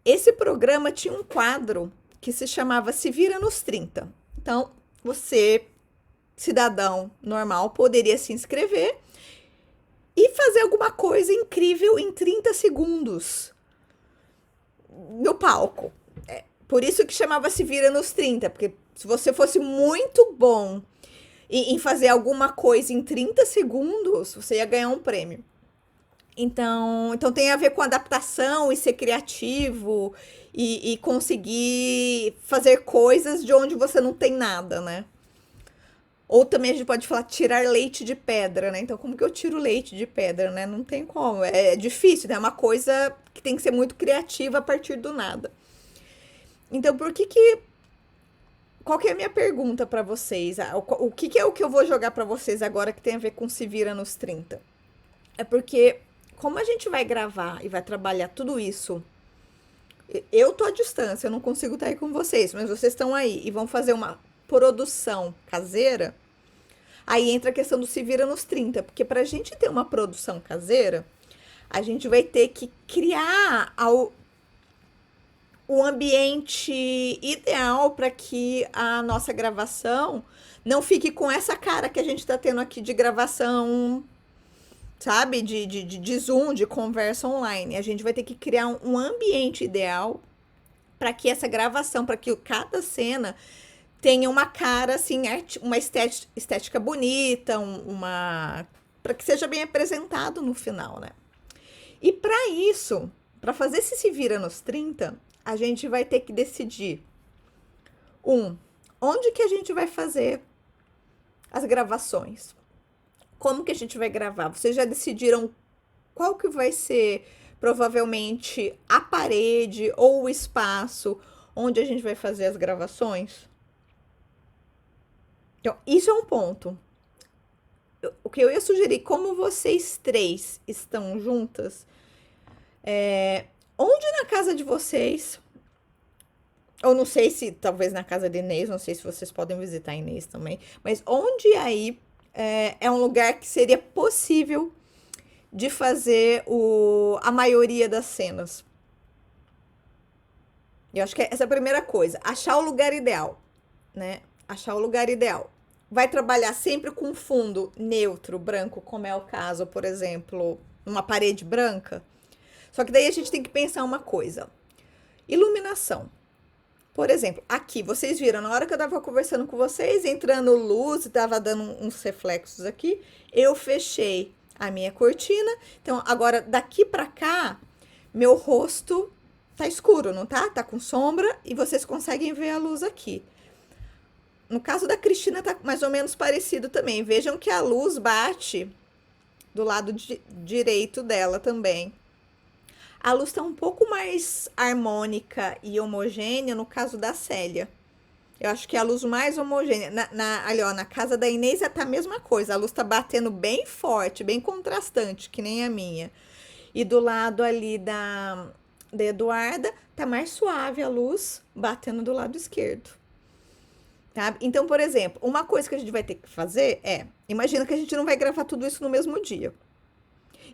Esse programa tinha um quadro que se chamava Se Vira nos 30. Então, você, cidadão normal, poderia se inscrever e fazer alguma coisa incrível em 30 segundos no palco. Por isso que chamava Se Vira nos 30, porque se você fosse muito bom em fazer alguma coisa em 30 segundos, você ia ganhar um prêmio. Então tem a ver com adaptação e ser criativo e conseguir fazer coisas de onde você não tem nada, né? Ou também a gente pode falar tirar leite de pedra, né? Então, como que eu tiro leite de pedra, né? Não tem como. É difícil, né? É uma coisa que tem que ser muito criativa a partir do nada. Então, qual que é a minha pergunta para vocês? O que é o que eu vou jogar para vocês agora que tem a ver com se vira nos 30? É porque, como a gente vai gravar e vai trabalhar tudo isso, eu tô à distância, eu não consigo estar aí com vocês, mas vocês estão aí e vão fazer uma produção caseira, aí entra a questão do se vira nos 30, porque pra gente ter uma produção caseira, a gente vai ter que criar o ambiente ideal para que a nossa gravação não fique com essa cara que a gente está tendo aqui de gravação, sabe? De Zoom, de conversa online. A gente vai ter que criar um ambiente ideal para que essa gravação, para que cada cena tenha uma cara, assim, uma estética bonita, para que seja bem apresentado no final, né? E para isso, para fazer esse se vira nos 30, a gente vai ter que decidir onde que a gente vai fazer as gravações? Como que a gente vai gravar? Vocês já decidiram qual que vai ser provavelmente a parede ou o espaço onde a gente vai fazer as gravações? Então, isso é um ponto. O que eu ia sugerir, como vocês três estão juntas, onde na casa de vocês, ou não sei se talvez na casa de Inês, não sei se vocês podem visitar a Inês também, mas onde aí é um lugar que seria possível de fazer a maioria das cenas. Eu acho que essa é a primeira coisa, achar o lugar ideal, né? Achar o lugar ideal. vai trabalhar sempre com fundo neutro, branco, como é o caso, por exemplo, uma parede branca. Só que daí a gente tem que pensar uma coisa. Iluminação. Por exemplo, aqui, vocês viram, na hora que eu tava conversando com vocês, entrando luz, tava dando uns reflexos aqui, eu fechei a minha cortina. Então, agora, daqui pra cá, meu rosto tá escuro, não tá? Tá com sombra e vocês conseguem ver a luz aqui. No caso da Cristina, tá mais ou menos parecido também. Vejam que a luz bate do lado direito dela também. A luz está um pouco mais harmônica e homogênea no caso da Célia. Eu acho que é a luz mais homogênea. Ali, ó, na casa da Inês tá a mesma coisa. A luz tá batendo bem forte, bem contrastante, que nem a minha. E do lado ali da Eduarda, tá mais suave a luz batendo do lado esquerdo. Tá? Então, por exemplo, uma coisa que a gente vai ter que fazer é... Imagina que a gente não vai gravar tudo isso no mesmo dia.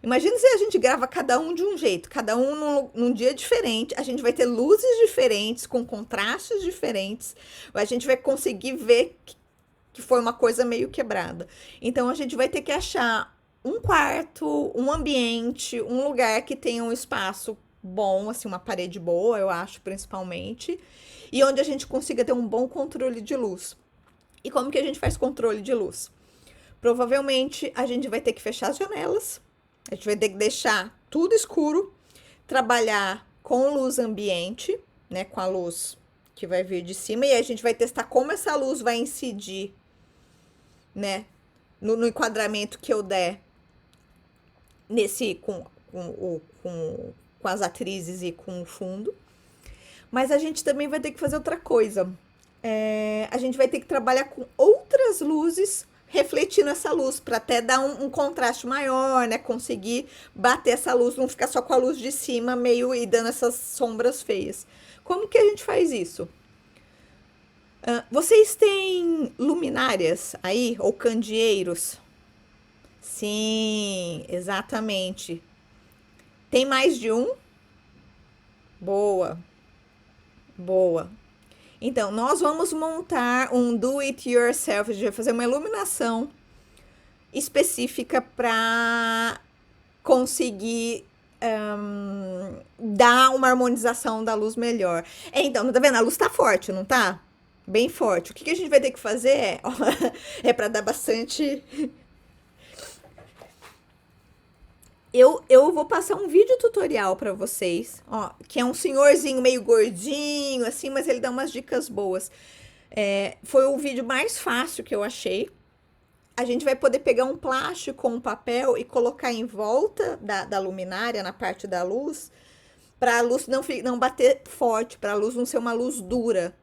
Imagina se a gente grava cada um de um jeito, cada um num dia diferente, a gente vai ter luzes diferentes, com contrastes diferentes, a gente vai conseguir ver que foi uma coisa meio quebrada. Então, a gente vai ter que achar um quarto, um ambiente, um lugar que tenha um espaço bom, assim, uma parede boa, eu acho, principalmente, e onde a gente consiga ter um bom controle de luz. E como que a gente faz controle de luz? Provavelmente, a gente vai ter que fechar as janelas, a gente vai ter que deixar tudo escuro, trabalhar com luz ambiente, né, com a luz que vai vir de cima, e aí a gente vai testar como essa luz vai incidir, né, no enquadramento que eu der com as atrizes e com o fundo. Mas a gente também vai ter que fazer outra coisa. A gente vai ter que trabalhar com outras luzes refletindo essa luz, para até dar um contraste maior, né? Conseguir bater essa luz, não ficar só com a luz de cima, meio e dando essas sombras feias. Como que a gente faz isso? Vocês têm luminárias aí, ou candeeiros? Sim, exatamente. Tem mais de um? Boa, boa. Então, nós vamos montar um do-it-yourself, a gente vai fazer uma iluminação específica para conseguir dar uma harmonização da luz melhor. Então, tá vendo? A luz tá forte, não tá? Bem forte. O que a gente vai ter que fazer é para dar bastante... Eu vou passar um vídeo tutorial para vocês, ó, que é um senhorzinho meio gordinho, assim, mas ele dá umas dicas boas. Foi o vídeo mais fácil que eu achei. A gente vai poder pegar um plástico com um papel e colocar em volta da luminária, na parte da luz, para a luz não bater forte, para a luz não ser uma luz dura.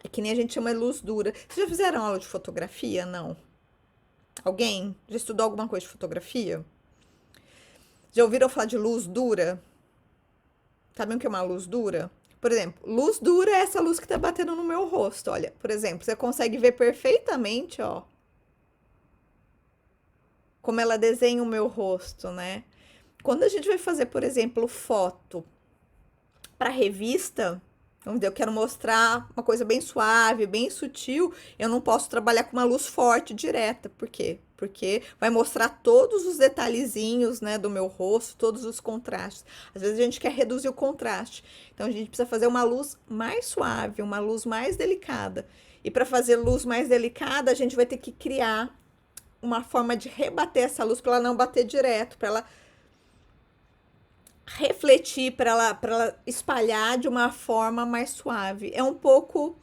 É que nem a gente chama de luz dura. Vocês já fizeram aula de fotografia? Não? Alguém já estudou alguma coisa de fotografia? Já ouviram falar de luz dura? Sabem o que é uma luz dura? Por exemplo, luz dura é essa luz que tá batendo no meu rosto, olha. Por exemplo, você consegue ver perfeitamente, ó, como ela desenha o meu rosto, né? Quando a gente vai fazer, por exemplo, foto para revista, vamos dizer, eu quero mostrar uma coisa bem suave, bem sutil, eu não posso trabalhar com uma luz forte direta. Por quê? Porque vai mostrar todos os detalhezinhos, né, do meu rosto, todos os contrastes. Às vezes a gente quer reduzir o contraste. Então, a gente precisa fazer uma luz mais suave, uma luz mais delicada. E para fazer luz mais delicada, a gente vai ter que criar uma forma de rebater essa luz para ela não bater direto, para ela refletir, para ela espalhar de uma forma mais suave. É um pouco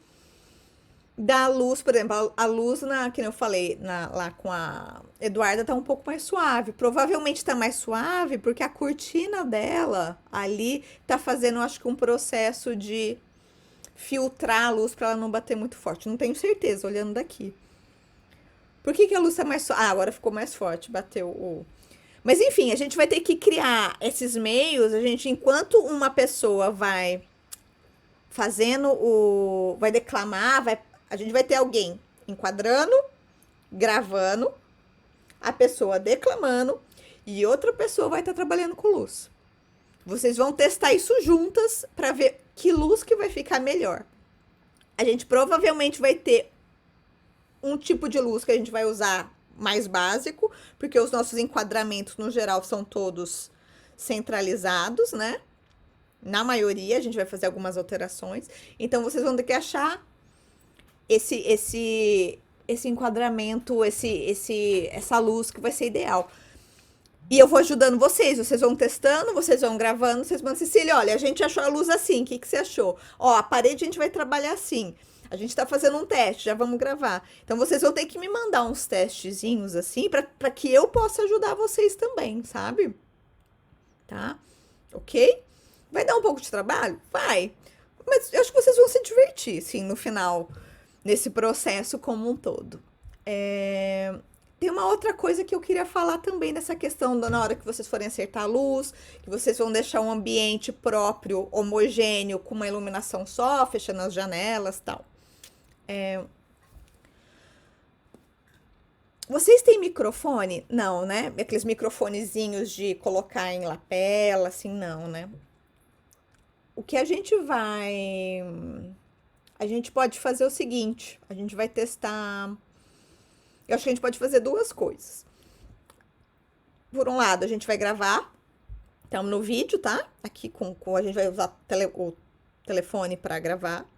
da luz, por exemplo, a luz, que eu falei, lá com a Eduarda, tá um pouco mais suave. Provavelmente tá mais suave porque a cortina dela ali tá fazendo, acho que um processo de filtrar a luz para ela não bater muito forte. Não tenho certeza, olhando daqui. Por que a luz tá mais suave? Ah, agora ficou mais forte, bateu o... Mas enfim, a gente vai ter que criar esses meios, enquanto uma pessoa vai fazendo vai declamar, a gente vai ter alguém enquadrando, gravando, a pessoa declamando e outra pessoa vai estar trabalhando com luz. Vocês vão testar isso juntas para ver que luz que vai ficar melhor. A gente provavelmente vai ter um tipo de luz que a gente vai usar mais básico, porque os nossos enquadramentos, no geral, são todos centralizados, né? Na maioria, a gente vai fazer algumas alterações. Então, vocês vão ter que achar esse enquadramento, essa luz que vai ser ideal. E eu vou ajudando vocês vão testando, vocês vão gravando, vocês vão, Cecília, olha, a gente achou a luz assim, o que que você achou? Ó, a parede a gente vai trabalhar assim. A gente tá fazendo um teste, já vamos gravar. Então vocês vão ter que me mandar uns testezinhos assim, pra que eu possa ajudar vocês também, sabe? Tá? Ok? Vai dar um pouco de trabalho? Vai. Mas eu acho que vocês vão se divertir, sim, no final, nesse processo como um todo. Tem uma outra coisa que eu queria falar também nessa questão na hora que vocês forem acertar a luz, que vocês vão deixar um ambiente próprio, homogêneo, com uma iluminação só, fechando as janelas e tal. Vocês têm microfone? Não, né? Aqueles microfonezinhos de colocar em lapela, assim, não, né? O que a gente vai... A gente pode fazer o seguinte, a gente vai testar... Eu acho que a gente pode fazer duas coisas. Por um lado, a gente vai gravar. Estamos no vídeo, tá? Aqui a gente vai usar o telefone para gravar.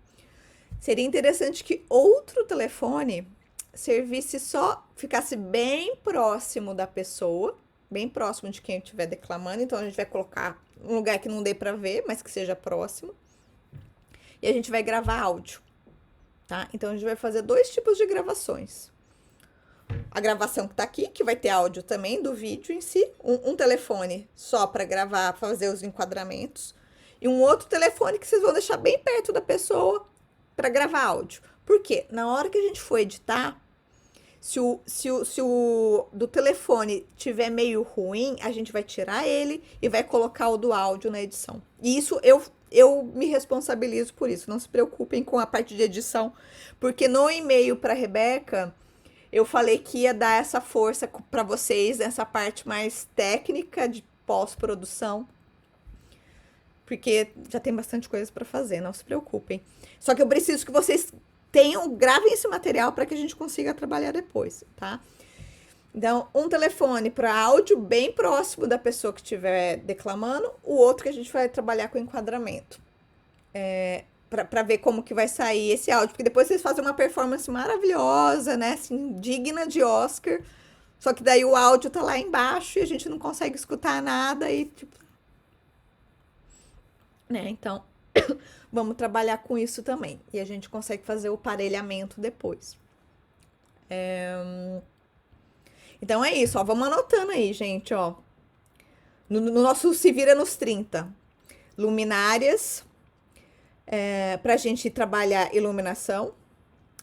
Seria interessante que outro telefone servisse só, ficasse bem próximo da pessoa, bem próximo de quem estiver declamando. Então, a gente vai colocar um lugar que não dê para ver, mas que seja próximo. E a gente vai gravar áudio, tá? Então, a gente vai fazer dois tipos de gravações. A gravação que tá aqui, que vai ter áudio também do vídeo em si, um telefone só para gravar, fazer os enquadramentos, e um outro telefone que vocês vão deixar bem perto da pessoa para gravar áudio. Por quê? Na hora que a gente for editar, se o do telefone tiver meio ruim, a gente vai tirar ele e vai colocar o do áudio na edição. E isso eu me responsabilizo por isso. Não se preocupem com a parte de edição, porque no e-mail para Rebeca eu falei que ia dar essa força para vocês nessa parte mais técnica de pós-produção, porque já tem bastante coisa para fazer, não se preocupem. Só que eu preciso que vocês gravem esse material para que a gente consiga trabalhar depois, tá? Então, um telefone para áudio bem próximo da pessoa que estiver declamando, o outro que a gente vai trabalhar com enquadramento. Para ver como que vai sair esse áudio, porque depois vocês fazem uma performance maravilhosa, né, assim, digna de Oscar, só que daí o áudio tá lá embaixo e a gente não consegue escutar nada e, tipo, né, então, vamos trabalhar com isso também, e a gente consegue fazer o parelhamento depois. Então é isso, ó, vamos anotando aí, gente, ó, no nosso Se Vira nos 30, luminárias. Para a gente trabalhar iluminação,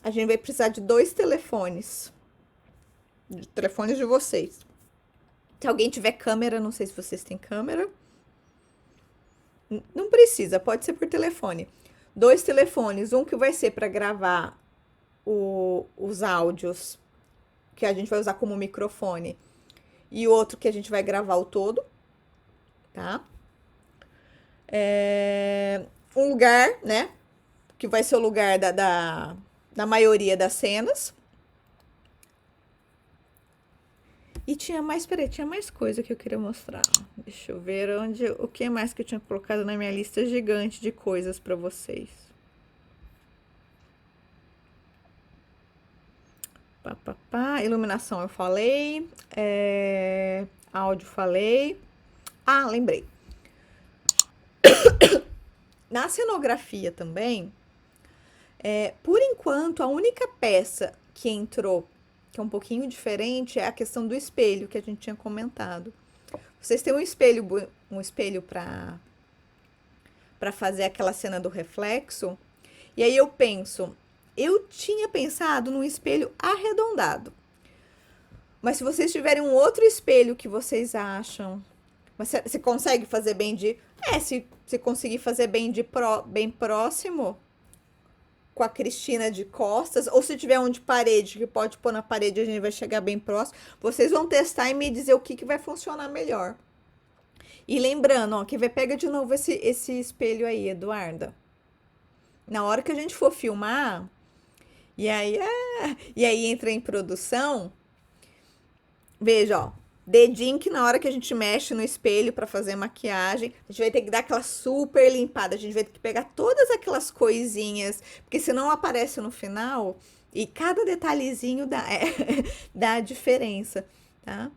a gente vai precisar de 2 telefones. De telefones de vocês. Se alguém tiver câmera, não sei se vocês têm câmera. Não precisa, pode ser por telefone. 2 telefones, um que vai ser para gravar os áudios, que a gente vai usar como microfone, e outro que a gente vai gravar o todo, tá? Um lugar, né, que vai ser o lugar da maioria das cenas. E tinha mais coisa que eu queria mostrar. Deixa eu ver o que mais que eu tinha colocado na minha lista gigante de coisas para vocês. Iluminação eu falei, áudio falei. Ah, lembrei. Na cenografia também, por enquanto, a única peça que entrou, que é um pouquinho diferente, é a questão do espelho, que a gente tinha comentado. Vocês têm um espelho para fazer aquela cena do reflexo, e aí eu tinha pensado num espelho arredondado. Mas se vocês tiverem um outro espelho que vocês acham... Mas você consegue fazer bem de... se conseguir fazer bem bem próximo com a Cristina de costas, ou se tiver um de parede, que pode pôr na parede, a gente vai chegar bem próximo, vocês vão testar e me dizer o que vai funcionar melhor. E lembrando, ó, pega de novo esse espelho aí, Eduarda. Na hora que a gente for filmar, E aí entra em produção. Veja, ó. Dedinho que na hora que a gente mexe no espelho pra fazer maquiagem, a gente vai ter que dar aquela super limpada. A gente vai ter que pegar todas aquelas coisinhas, porque senão aparece no final e cada detalhezinho dá, dá a diferença, tá?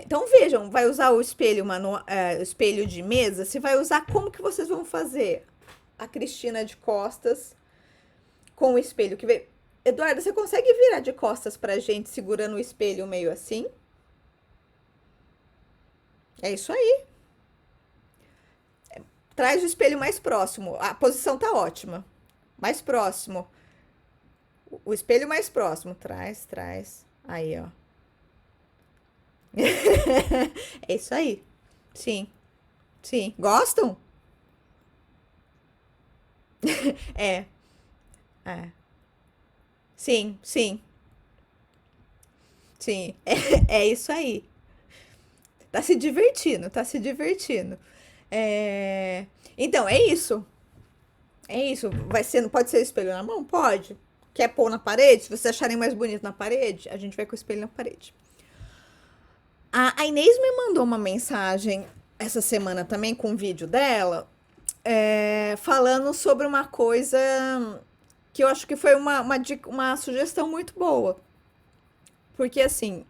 Então vejam, vai usar o espelho, o espelho de mesa? Você vai usar como que vocês vão fazer? A Cristina de costas com o espelho que veio. Eduardo, você consegue virar de costas pra gente segurando o espelho meio assim? É isso aí. Traz o espelho mais próximo. A posição tá ótima. Mais próximo. O espelho mais próximo. Traz, traz. Aí, ó. É isso aí. Sim, sim. Gostam? É, é. Sim, sim, sim. É isso aí. Tá se divertindo, tá se divertindo. É, Então, é isso. É isso. Vai ser, não pode ser espelho na mão? Pode. Quer pôr na parede? Se vocês acharem mais bonito na parede, a gente vai com o espelho na parede. A Inês me mandou uma mensagem essa semana também com um vídeo dela, falando sobre uma coisa que eu acho que foi uma sugestão muito boa. Porque assim,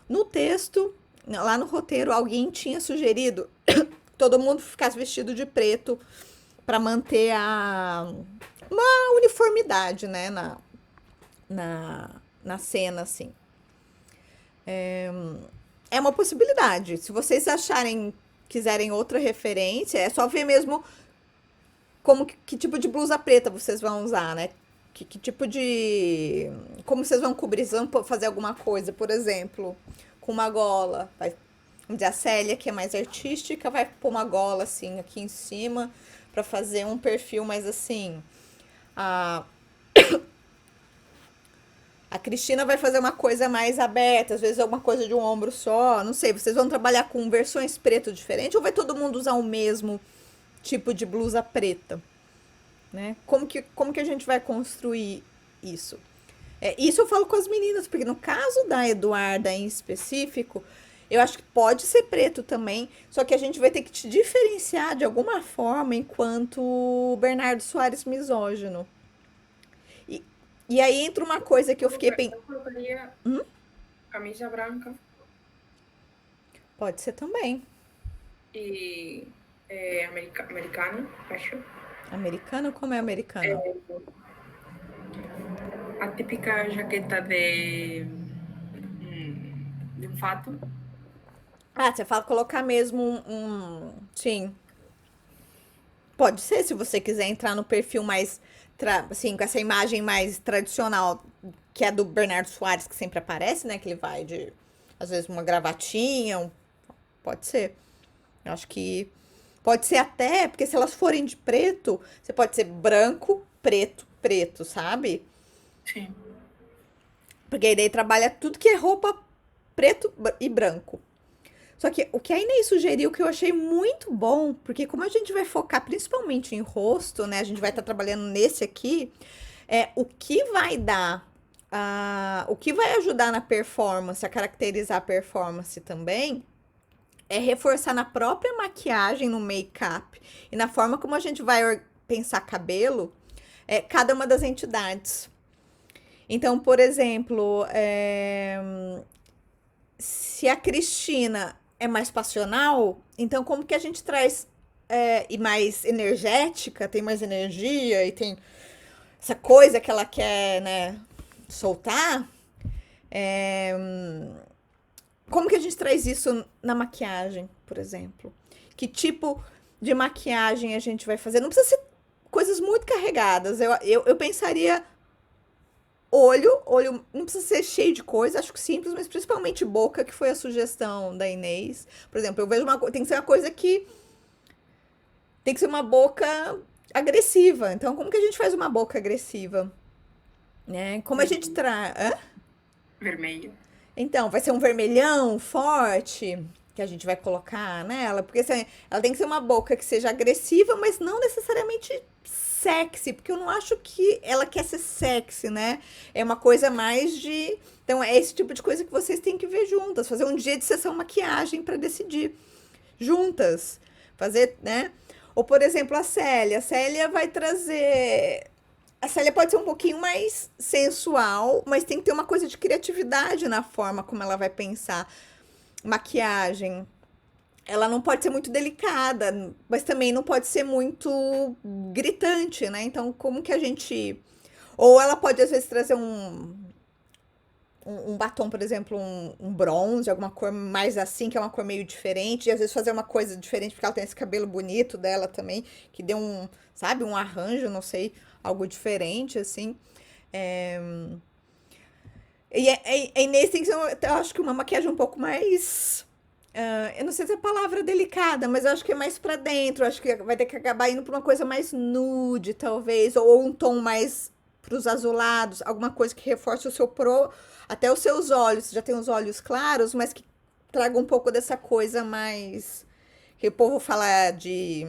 no texto, lá no roteiro, alguém tinha sugerido todo mundo ficasse vestido de preto para manter uma uniformidade, né, na, na cena, assim. É uma possibilidade. Se vocês quiserem outra referência, é só ver mesmo que tipo de blusa preta vocês vão usar, né? Que tipo de. Como vocês vão cobrir, vocês vão fazer alguma coisa, por exemplo, com uma gola. Vamos dizer, a Célia, que é mais artística, vai pôr uma gola assim aqui em cima para fazer um perfil mais assim. A, a Cristina vai fazer uma coisa mais aberta, às vezes é uma coisa de um ombro só. Não sei, vocês vão trabalhar com versões preto diferentes ou vai todo mundo usar o mesmo tipo de blusa preta? Né? Como que a gente vai construir isso? Isso eu falo com as meninas, porque no caso da Eduarda em específico, eu acho que pode ser preto também, só que a gente vai ter que te diferenciar de alguma forma enquanto Bernardo Soares misógino. E, e aí entra uma coisa que eu fiquei pensando. Eu colocaria camisa branca Pode ser também. e americano, acho. Americano? Como é americano? A típica jaqueta de um fato. Ah, você fala colocar mesmo sim. Pode ser, se você quiser entrar no perfil mais, assim, com essa imagem mais tradicional, que é do Bernardo Soares, que sempre aparece, né? Que ele vai de, às vezes, uma gravatinha, pode ser. Eu acho que pode ser até, porque se elas forem de preto, você pode ser branco, preto, preto, sabe? Sim. Porque aí daí trabalha tudo que é roupa preto e branco. Só que o que a Inês sugeriu que eu achei muito bom, porque como a gente vai focar principalmente em rosto, né? A gente vai estar trabalhando nesse aqui, o que vai dar, o que vai ajudar na performance, a caracterizar a performance também, é reforçar na própria maquiagem, no make-up e na forma como a gente vai pensar cabelo, cada uma das entidades. Então, por exemplo, se a Cristina é mais passional, então como que a gente traz e mais energética, tem mais energia e tem essa coisa que ela quer, né, soltar? Como que a gente traz isso na maquiagem, por exemplo? Que tipo de maquiagem a gente vai fazer? Não precisa ser coisas muito carregadas. Eu pensaria olho não precisa ser cheio de coisa, acho que simples, mas principalmente boca, que foi a sugestão da Inês. Por exemplo, eu vejo tem que ser uma coisa que tem que ser uma boca agressiva. Então, como que a gente faz uma boca agressiva? Né? Como a gente traz. Vermelho. Então, vai ser um vermelhão forte que a gente vai colocar nela, porque assim, ela tem que ser uma boca que seja agressiva, mas não necessariamente sexy, porque eu não acho que ela quer ser sexy, né? É uma coisa mais de. Então, é esse tipo de coisa que vocês têm que ver juntas, fazer um dia de sessão maquiagem para decidir juntas, fazer, né? Ou, por exemplo, a Célia. A Célia vai trazer. A Célia pode ser um pouquinho mais sensual, mas tem que ter uma coisa de criatividade na forma como ela vai pensar. Maquiagem. Ela não pode ser muito delicada, mas também não pode ser muito gritante, né? Então, como que a gente. Ou ela pode, às vezes, trazer um batom, por exemplo, um bronze, alguma cor mais assim, que é uma cor meio diferente, e às vezes fazer uma coisa diferente, porque ela tem esse cabelo bonito dela também, que deu um, sabe, um arranjo, não sei, algo diferente, assim. É, e nesse tem que ser, eu acho que uma maquiagem um pouco mais. Eu não sei se é palavra delicada, mas eu acho que é mais pra dentro. Eu acho que vai ter que acabar indo pra uma coisa mais nude, talvez, ou um tom mais pros azulados, alguma coisa que reforce o seu até os seus olhos. Você já tem os olhos claros, mas que traga um pouco dessa coisa mais que o povo fala de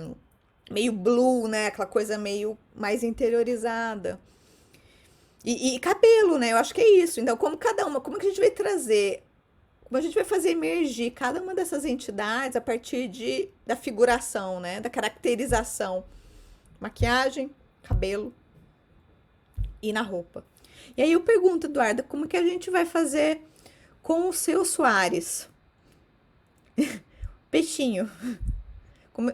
meio blue, né? Aquela coisa meio mais interiorizada. E cabelo, né? Eu acho que é isso. Então, como que a gente vai trazer, como a gente vai fazer emergir cada uma dessas entidades a partir da figuração, né? Da caracterização. Maquiagem, cabelo e na roupa. E aí eu pergunto, Eduarda, como que a gente vai fazer com o seu Soares? Peixinho. Como-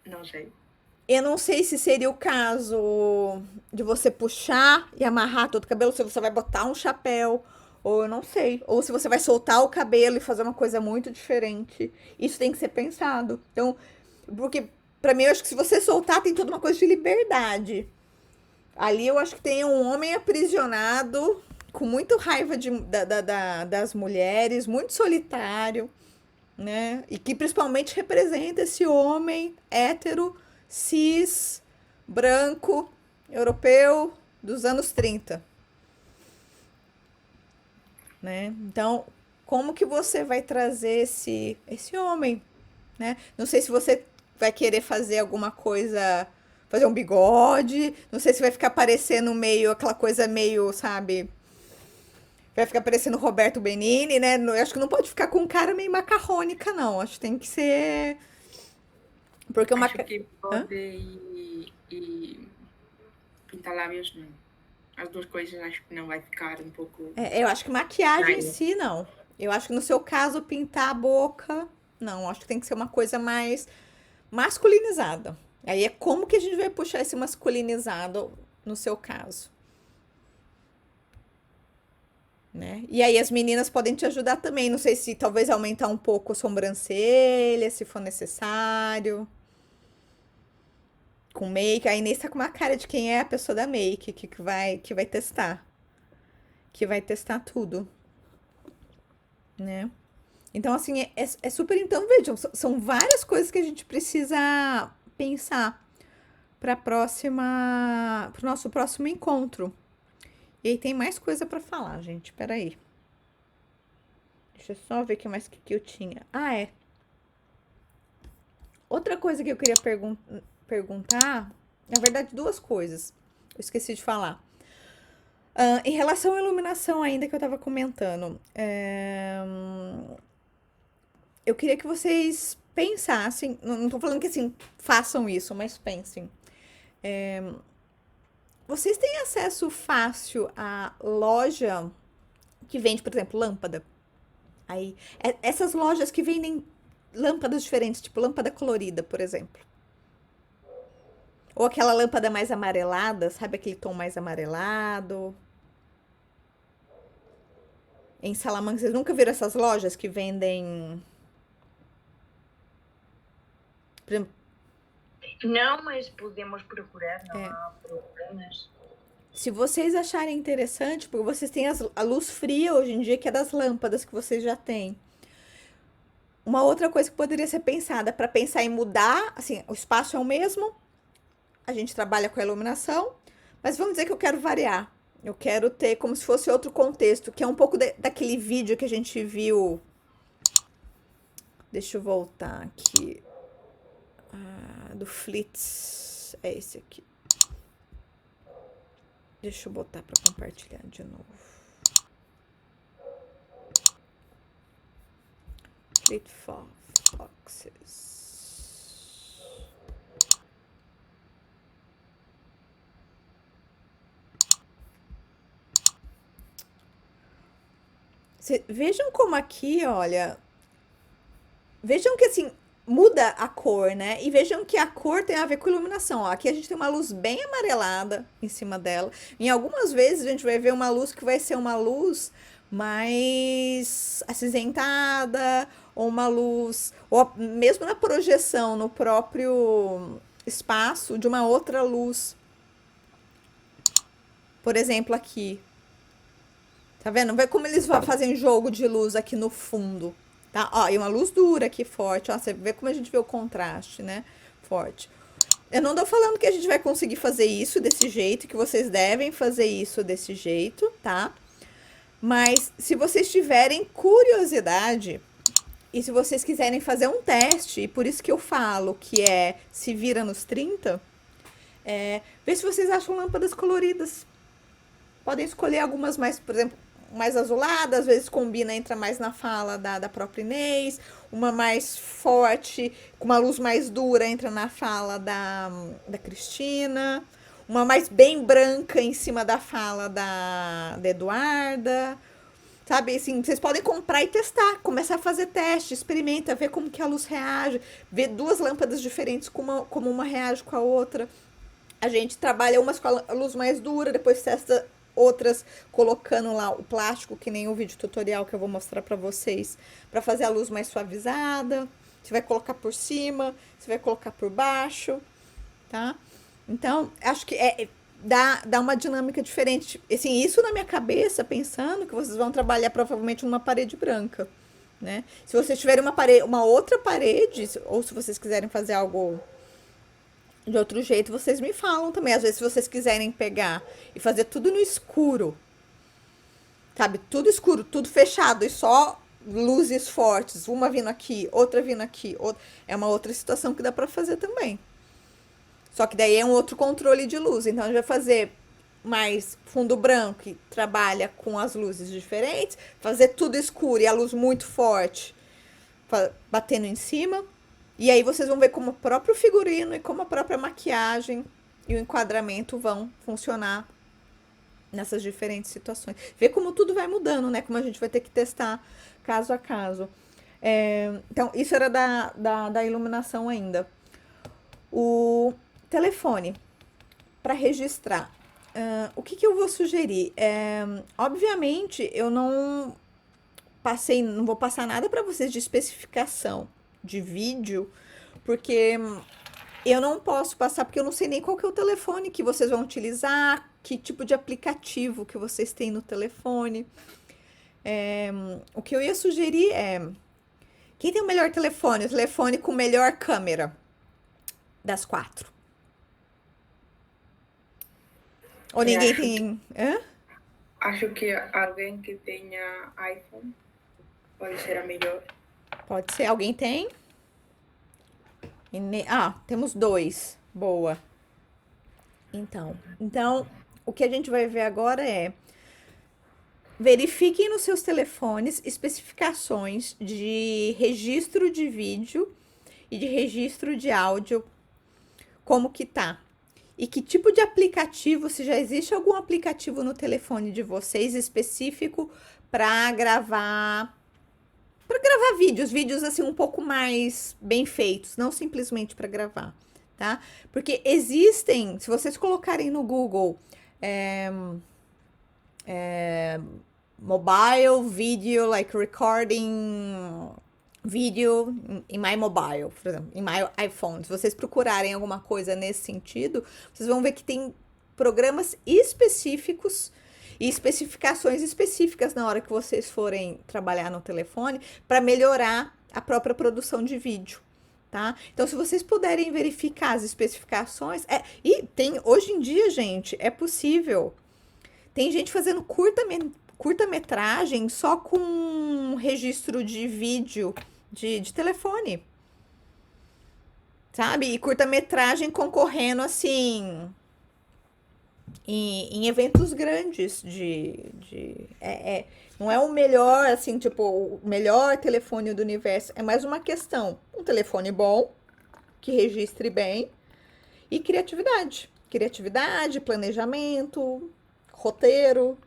Não sei. Eu não sei se seria o caso de você puxar e amarrar todo o cabelo, se você vai botar um chapéu, ou eu não sei. Ou se você vai soltar o cabelo e fazer uma coisa muito diferente. Isso tem que ser pensado. Então, porque pra mim, eu acho que se você soltar, tem toda uma coisa de liberdade. Ali eu acho que tem um homem aprisionado, com muito raiva das mulheres, muito solitário, né? E que principalmente representa esse homem hétero, cis, branco, europeu dos anos 30, né? Então, como que você vai trazer esse homem, né? Não sei se você vai querer fazer alguma coisa, fazer um bigode, não sei se vai ficar parecendo meio aquela coisa meio, sabe? Vai ficar parecendo Roberto Benini, né? Eu acho que não pode ficar com um cara meio macarrônica, não. Acho que tem que ser. Porque o Acho maca... que Hã? pode e pintar lábios, não. As duas coisas acho que não vai ficar um pouco Eu acho que maquiagem em estranho. si, não. Eu acho que no seu caso, pintar a boca, não. Acho que tem que ser uma coisa mais masculinizada. Aí é como que a gente vai puxar esse masculinizado no seu caso, né? E aí as meninas podem te ajudar também. Não sei se talvez aumentar um pouco a sobrancelha, se for necessário. Com make. A Inês tá com uma cara de quem é a pessoa da make, que vai testar. Que vai testar tudo, né? Então, assim, é super. Então, vejam, são várias coisas que a gente precisa pensar para o nosso próximo encontro. E aí tem mais coisa para falar, gente. Peraí. Deixa eu só ver o que mais que eu tinha. Ah, é. Outra coisa que eu queria perguntar, na verdade, duas coisas. Eu esqueci de falar. Em relação à iluminação, ainda que eu tava comentando, eu queria que vocês pensassem, não tô falando que assim, façam isso, mas pensem. Vocês têm acesso fácil à loja que vende, por exemplo, lâmpada? Aí, essas lojas que vendem lâmpadas diferentes, tipo lâmpada colorida, por exemplo. Ou aquela lâmpada mais amarelada, sabe aquele tom mais amarelado? Em Salamanca, vocês nunca viram essas lojas que vendem, por exemplo, Não, mas podemos procurar, não há problemas. se vocês acharem interessante, porque vocês têm a luz fria hoje em dia, que é das lâmpadas que vocês já têm. Uma outra coisa que poderia ser pensada para pensar em mudar, assim, o espaço é o mesmo, a gente trabalha com a iluminação, mas vamos dizer que eu quero variar. Eu quero ter como se fosse outro contexto, que é um pouco daquele vídeo que a gente viu. Deixa eu voltar aqui. Do Flitz. é esse aqui. Deixa eu botar para compartilhar de novo. Fleet Foxes. Vejam como aqui, olha. Vejam que assim, muda a cor, né? E vejam que a cor tem a ver com iluminação. Ó, aqui a gente tem uma luz bem amarelada em cima dela. Em algumas vezes a gente vai ver uma luz que vai ser uma luz mais acinzentada, ou uma luz, ou mesmo na projeção, no próprio espaço, de uma outra luz. Por exemplo, aqui. Tá vendo? Vê como eles fazem jogo de luz aqui no fundo. Tá? Ó, e uma luz dura aqui, forte. Ó, você vê como a gente vê o contraste, né? Forte. Eu não tô falando que a gente vai conseguir fazer isso desse jeito, que vocês devem fazer isso desse jeito, tá? Mas se vocês tiverem curiosidade e se vocês quiserem fazer um teste, e por isso que eu falo que se vira nos 30, vê se vocês acham lâmpadas coloridas. Podem escolher algumas mais, por exemplo, mais azulada, às vezes combina, entra mais na fala da própria Inês, uma mais forte, com uma luz mais dura, entra na fala da Cristina, uma mais bem branca em cima da fala da Eduarda, sabe, assim, vocês podem comprar e testar, começar a fazer teste, experimenta, ver como que a luz reage, ver duas lâmpadas diferentes, como uma reage com a outra. A gente trabalha umas com a luz mais dura, depois testa outras colocando lá o plástico, que nem o vídeo tutorial que eu vou mostrar pra vocês, pra fazer a luz mais suavizada. Você vai colocar por cima, você vai colocar por baixo, tá? Então, acho que dá uma dinâmica diferente. Assim, isso na minha cabeça, pensando que vocês vão trabalhar provavelmente numa parede branca, né? Se vocês tiverem uma outra parede, ou se vocês quiserem fazer algo de outro jeito, vocês me falam também. Às vezes, se vocês quiserem pegar e fazer tudo no escuro, sabe? Tudo escuro, tudo fechado e só luzes fortes, uma vindo aqui, outra vindo aqui, é uma outra situação que dá pra fazer também. Só que daí é um outro controle de luz. Então, a gente vai fazer mais fundo branco, que trabalha com as luzes diferentes, fazer tudo escuro e a luz muito forte batendo em cima. E aí vocês vão ver como o próprio figurino e como a própria maquiagem e o enquadramento vão funcionar nessas diferentes situações. Ver como tudo vai mudando, né? Como a gente vai ter que testar caso a caso. Então, isso era da iluminação ainda. O telefone, para registrar. O que eu vou sugerir? Obviamente, eu não vou passar nada para vocês de especificação de vídeo, porque eu não posso passar, porque eu não sei nem qual que é o telefone que vocês vão utilizar, que tipo de aplicativo que vocês têm no telefone. O que eu ia sugerir quem tem o melhor telefone? O telefone com melhor câmera das 4. Ou ninguém tem... Acho que alguém que tenha iPhone pode ser a melhor. Pode ser. Alguém tem? Temos 2. Boa. Então, o que a gente vai ver agora verifiquem nos seus telefones especificações de registro de vídeo e de registro de áudio, como que tá. E que tipo de aplicativo, se já existe algum aplicativo no telefone de vocês específico para gravar vídeos assim um pouco mais bem feitos, não simplesmente para gravar, tá? Porque existem, se vocês colocarem no Google mobile video, like recording video in my mobile, por exemplo, in my iPhone, se vocês procurarem alguma coisa nesse sentido, vocês vão ver que tem programas específicos e especificações específicas na hora que vocês forem trabalhar no telefone para melhorar a própria produção de vídeo, tá? Então, se vocês puderem verificar as especificações, e tem hoje em dia, gente, é possível. Tem gente fazendo curta-metragem só com registro de vídeo de telefone. sabe? E curta-metragem concorrendo, assim, em eventos grandes não é o melhor, assim, tipo, o melhor telefone do universo. É mais uma questão. Um telefone bom, que registre bem, e criatividade. Criatividade, planejamento, roteiro,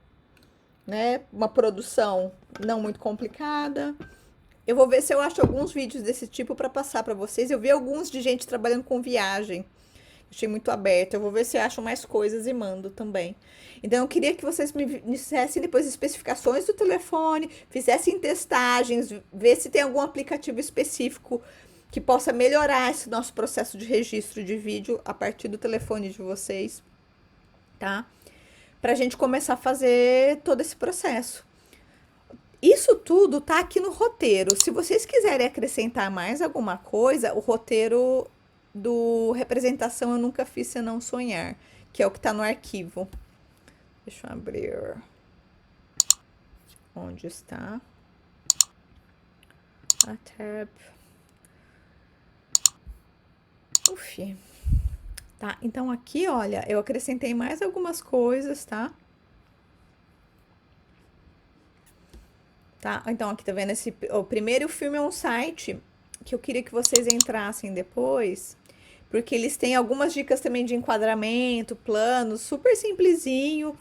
né? Uma produção não muito complicada. Eu vou ver se eu acho alguns vídeos desse tipo para passar para vocês. Eu vi alguns de gente trabalhando com viagem. Achei muito aberto. Eu vou ver se eu acho mais coisas e mando também. Então, eu queria que vocês me dissessem depois especificações do telefone, fizessem testagens, ver se tem algum aplicativo específico que possa melhorar esse nosso processo de registro de vídeo a partir do telefone de vocês, tá? Pra gente começar a fazer todo esse processo. Isso tudo tá aqui no roteiro. Se vocês quiserem acrescentar mais alguma coisa, o roteiro do Representação Eu Nunca Fiz Senão Sonhar, que é o que tá no arquivo. Deixa eu abrir. Onde está? A tab. Uf. Tá, então aqui, olha, eu acrescentei mais algumas coisas, tá? Tá, então aqui tá vendo o primeiro filme é um site que eu queria que vocês entrassem depois, porque eles têm algumas dicas também de enquadramento, planos, super simplesinho.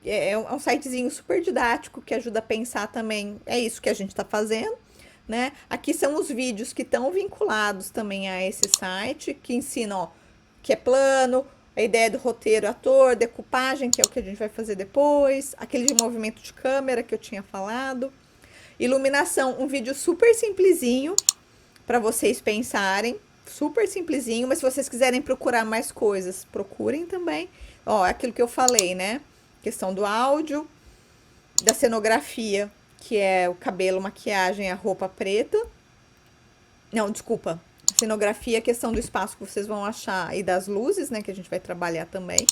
É um sitezinho super didático que ajuda a pensar também. É isso que a gente tá fazendo, né? Aqui são os vídeos que estão vinculados também a esse site, que ensinam, ó, que é plano, a ideia do roteiro, ator, decupagem, que é o que a gente vai fazer depois, aquele de movimento de câmera que eu tinha falado, iluminação, um vídeo super simplesinho para vocês pensarem, super simplesinho, mas se vocês quiserem procurar mais coisas, procurem também. Ó, é aquilo que eu falei, né? Questão do áudio, da cenografia, que é o cabelo, maquiagem, a roupa preta. Não, desculpa. Cenografia, questão do espaço que vocês vão achar e das luzes, né, que a gente vai trabalhar também.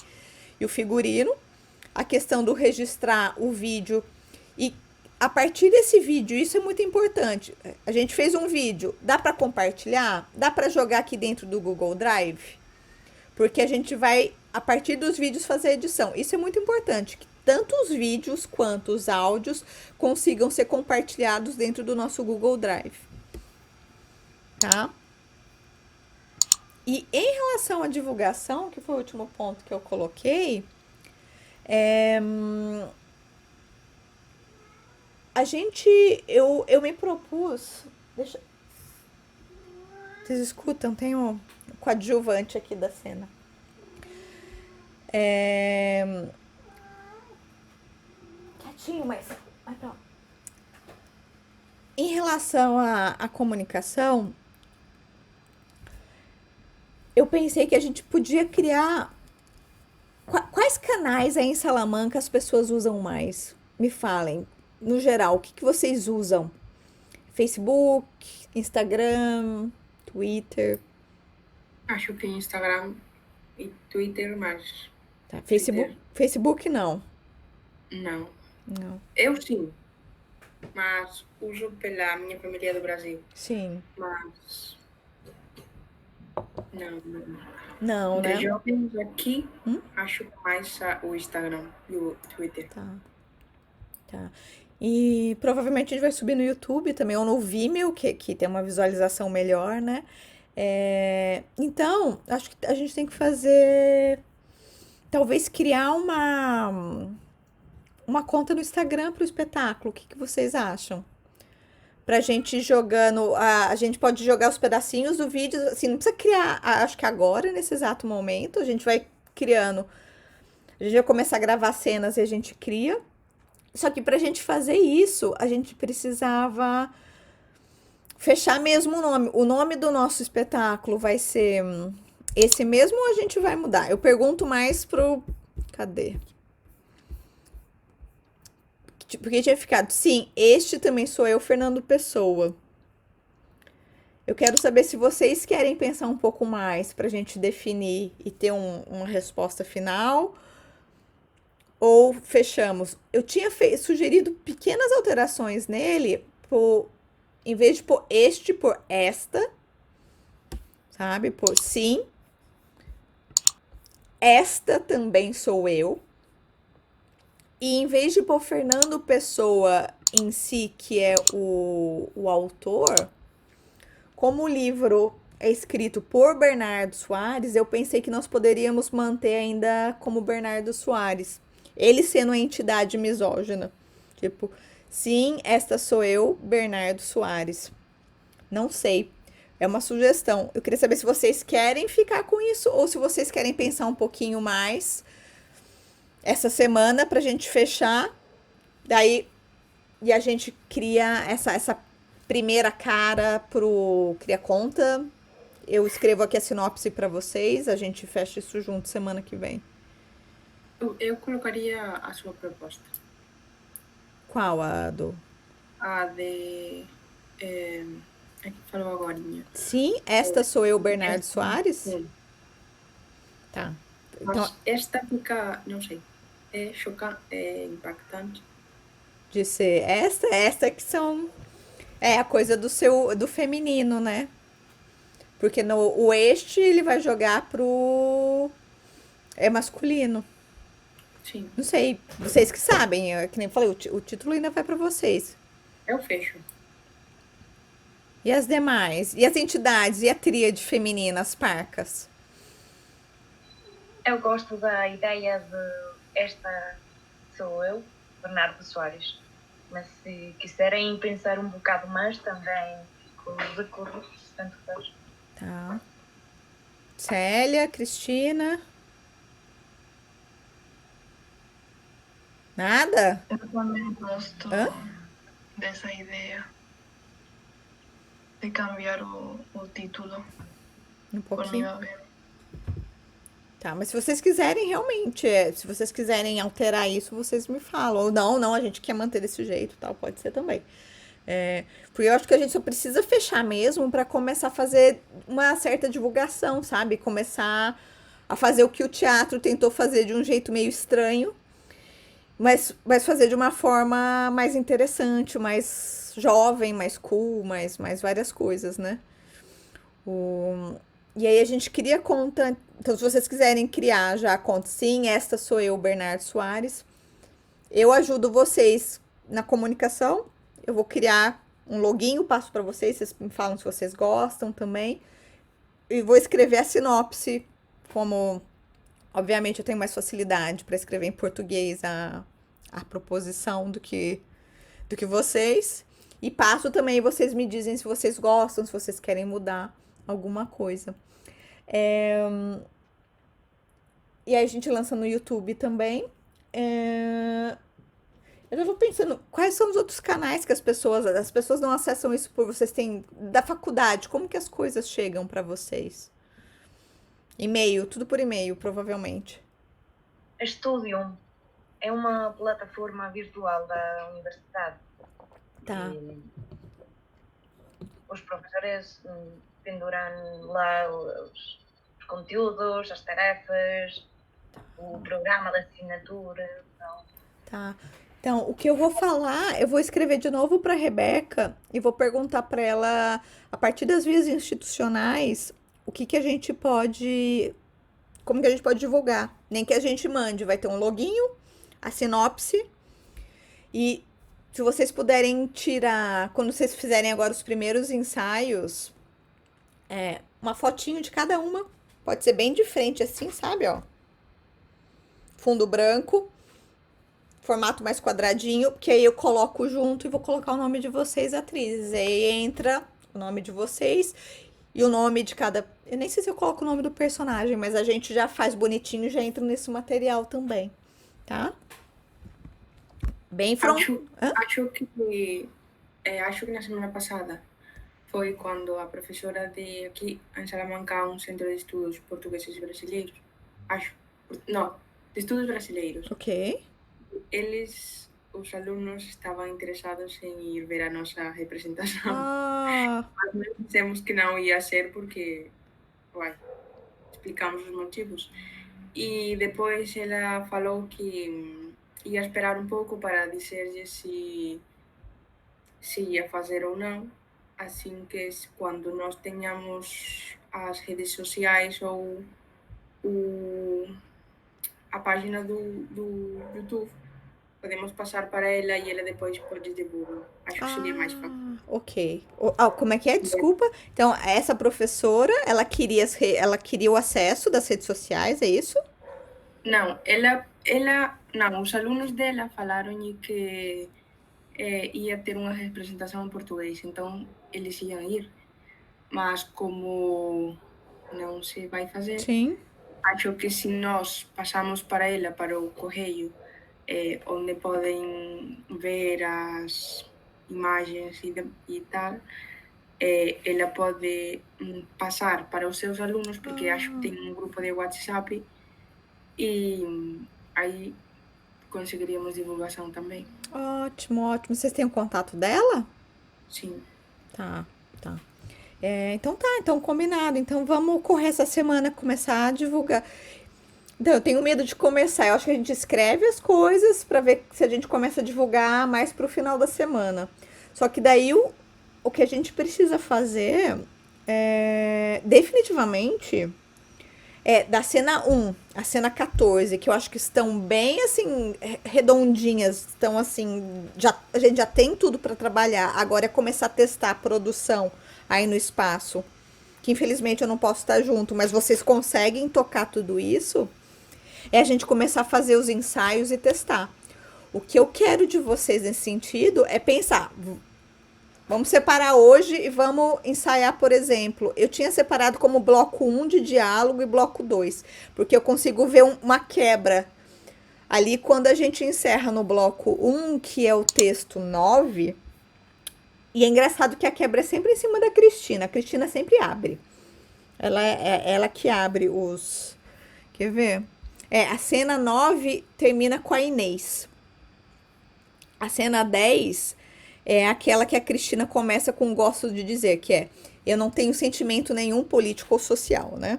E o figurino. A questão do registrar o vídeo. E a partir desse vídeo, isso é muito importante. A gente fez um vídeo, dá para compartilhar? Dá para jogar aqui dentro do Google Drive? Porque a gente vai, a partir dos vídeos, fazer a edição. Isso é muito importante, que tanto os vídeos quanto os áudios consigam ser compartilhados dentro do nosso Google Drive. Tá? E em relação à divulgação, que foi o último ponto que eu coloquei, eu me propus, vocês escutam, tem um coadjuvante aqui da cena. Quietinho, mas pronto. Em relação à comunicação, eu pensei que a gente podia criar. Quais canais aí em Salamanca as pessoas usam mais? Me falem, no geral, o que vocês usam? Facebook, Instagram, Twitter? Acho que Instagram e Twitter mais. Tá, Twitter. Facebook não. Não. Não. Eu sim, mas uso pela minha família do Brasil. Sim. Mas não. Não, Entre né? jovens aqui, acho mais o Instagram e o Twitter. Tá. E provavelmente a gente vai subir no YouTube também, ou no Vimeo, que tem uma visualização melhor, né? Então, acho que a gente tem que fazer. Talvez criar uma conta no Instagram para o espetáculo. O que vocês acham? Pra gente ir jogando. A gente pode jogar os pedacinhos do vídeo. Assim, não precisa criar. Acho que agora, nesse exato momento, a gente vai criando. A gente vai começar a gravar cenas e a gente cria. Só que pra gente fazer isso, a gente precisava fechar mesmo o nome. O nome do nosso espetáculo vai ser esse mesmo ou a gente vai mudar? Eu pergunto mais pro. Cadê? Porque tinha ficado, sim, este também sou eu, Fernando Pessoa. Eu quero saber se vocês querem pensar um pouco mais pra gente definir e ter uma resposta final. Ou fechamos. Eu tinha sugerido pequenas alterações nele, em vez de pôr este, por esta. sabe? Pô, sim, esta também sou eu. E em vez de pôr Fernando Pessoa em si, que é o autor, como o livro é escrito por Bernardo Soares, eu pensei que nós poderíamos manter ainda como Bernardo Soares. Ele sendo a entidade misógina. Tipo, sim, esta sou eu, Bernardo Soares. Não sei. É uma sugestão. Eu queria saber se vocês querem ficar com isso ou se vocês querem pensar um pouquinho mais essa semana pra gente fechar. Daí e a gente cria essa primeira cara pro Cria Conta. Eu escrevo aqui a sinopse pra vocês, a gente fecha isso junto semana que vem. Eu colocaria a sua proposta. Qual a do? A de. A que falou agora. Sim, esta sou eu, Bernardo Soares. Sim. Tá. Mas Então, esta fica, não sei, é chocante, é impactante. de ser esta que são. É a coisa do feminino, né? Porque o este ele vai jogar pro. É masculino. Sim, Não sei, vocês que sabem, que nem eu falei, o título ainda vai pra vocês. eu fecho. E as demais? E as entidades? E a tríade feminina, as parcas? Eu gosto da ideia de esta sou eu, Bernardo Soares. Mas se quiserem pensar um bocado mais, também fico de acordo, tanto faz. Tá. Célia, Cristina? Nada? Eu também gosto Hã? dessa ideia de cambiar o título. Um Por mim pouquinho. vai bem. Tá, mas se vocês quiserem realmente, se vocês quiserem alterar isso, vocês me falam. Ou não, a gente quer manter desse jeito, tal, pode ser também. Porque eu acho que a gente só precisa fechar mesmo para começar a fazer uma certa divulgação, sabe? Começar a fazer o que o teatro tentou fazer de um jeito meio estranho, mas fazer de uma forma mais interessante, mais jovem, mais cool, mais várias coisas, né? E aí a gente cria conta. Então, se vocês quiserem criar já a conta, sim, esta sou eu, Bernardo Soares. Eu ajudo vocês na comunicação. Eu vou criar um login, passo para vocês. Vocês me falam se vocês gostam também. E vou escrever a sinopse, como obviamente eu tenho mais facilidade para escrever em português a proposição do que vocês. E passo também, vocês me dizem se vocês gostam, se vocês querem mudar alguma coisa. E aí a gente lança no YouTube também. Eu já vou pensando, quais são os outros canais que as pessoas não acessam isso por vocês têm da faculdade, como que as coisas chegam para vocês? E-mail, tudo por e-mail, provavelmente. A Studium é uma plataforma virtual da universidade. Tá. E os professores penduram lá os conteúdos, as tarefas, o programa da assinatura. Então, Tá. Então, o que eu vou falar, eu vou escrever de novo para a Rebeca e vou perguntar para ela, a partir das vias institucionais, o que que a gente pode, como que a gente pode divulgar. Nem que a gente mande, vai ter um loginho, a sinopse e se vocês puderem tirar, quando vocês fizerem agora os primeiros ensaios, uma fotinho de cada uma. Pode ser bem de frente assim, sabe, ó. Fundo branco, formato mais quadradinho, que aí eu coloco junto e vou colocar o nome de vocês, atrizes. Aí entra o nome de vocês e o nome de cada. Eu nem sei se eu coloco o nome do personagem, mas a gente já faz bonitinho e já entra nesse material também, tá? Bem Acho, Hã? acho que na semana passada foi quando a professora de aqui em Salamanca há um centro de estudos portugueses e brasileiros. Acho. Não, de estudos brasileiros. Ok. Os alunos estavam interessados em ir ver a nossa representação. Ah, Mas nós dissemos que não ia ser porque, explicamos os motivos. E depois ela falou que ia esperar um pouco para dizer-lhe se ia fazer ou não. assim que quando nós tenhamos as redes sociais ou a página do YouTube, podemos passar para ela e ela depois pode divulgar. Acho que seria mais fácil. Ok. Como é que é? Desculpa. Então, essa professora, ela queria o acesso das redes sociais, é isso? Não, não, os alunos dela falaram-lhe que ia ter uma representação em português, então eles iam ir, mas como não se vai fazer, Sim. acho que se nós passamos para ela, para o correio, onde podem ver as imagens e tal, ela pode passar para os seus alunos, porque acho que tem um grupo de WhatsApp, e aí conseguiríamos divulgação também. Ótimo, ótimo. Vocês têm o contato dela? Sim. Tá, tá. Então combinado. Então vamos correr essa semana, começar a divulgar. Então, eu tenho medo de começar. Eu acho que a gente escreve as coisas pra ver se a gente começa a divulgar mais pro final da semana. Só que daí o que a gente precisa fazer definitivamente da cena 1, a cena 14, que eu acho que estão bem assim redondinhas, estão assim, a gente já tem tudo para trabalhar. Agora é começar a testar a produção aí no espaço, que infelizmente eu não posso estar junto, mas vocês conseguem tocar tudo isso? É a gente começar a fazer os ensaios e testar. O que eu quero de vocês nesse sentido é pensar, vamos separar hoje e vamos ensaiar, por exemplo. Eu tinha separado como bloco 1 de diálogo e bloco 2, porque eu consigo ver uma quebra ali quando a gente encerra no bloco 1, que é o texto 9. E é engraçado que a quebra é sempre em cima da Cristina. A Cristina sempre abre. Ela é ela que abre os. Quer ver? A cena 9 termina com a Inês. A cena 10 é aquela que a Cristina começa com gosto de dizer, que é: eu não tenho sentimento nenhum político ou social, né?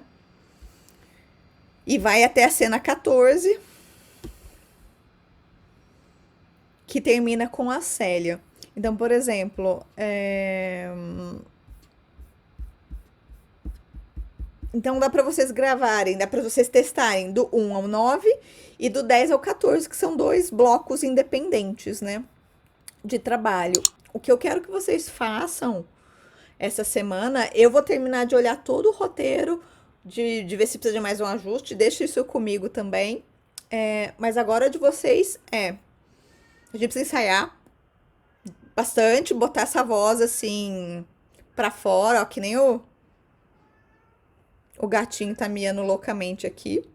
E vai até a cena 14, que termina com a Célia. Então, por exemplo, então dá para vocês gravarem, dá para vocês testarem do 1 ao 9 e do 10 ao 14, que são 2 blocos independentes, né? De trabalho. O que eu quero que vocês façam essa semana, eu vou terminar de olhar todo o roteiro, de ver se precisa de mais um ajuste, deixa isso comigo também. Mas agora de vocês a gente precisa ensaiar bastante, botar essa voz assim pra fora, ó, que nem o gatinho tá miando loucamente aqui.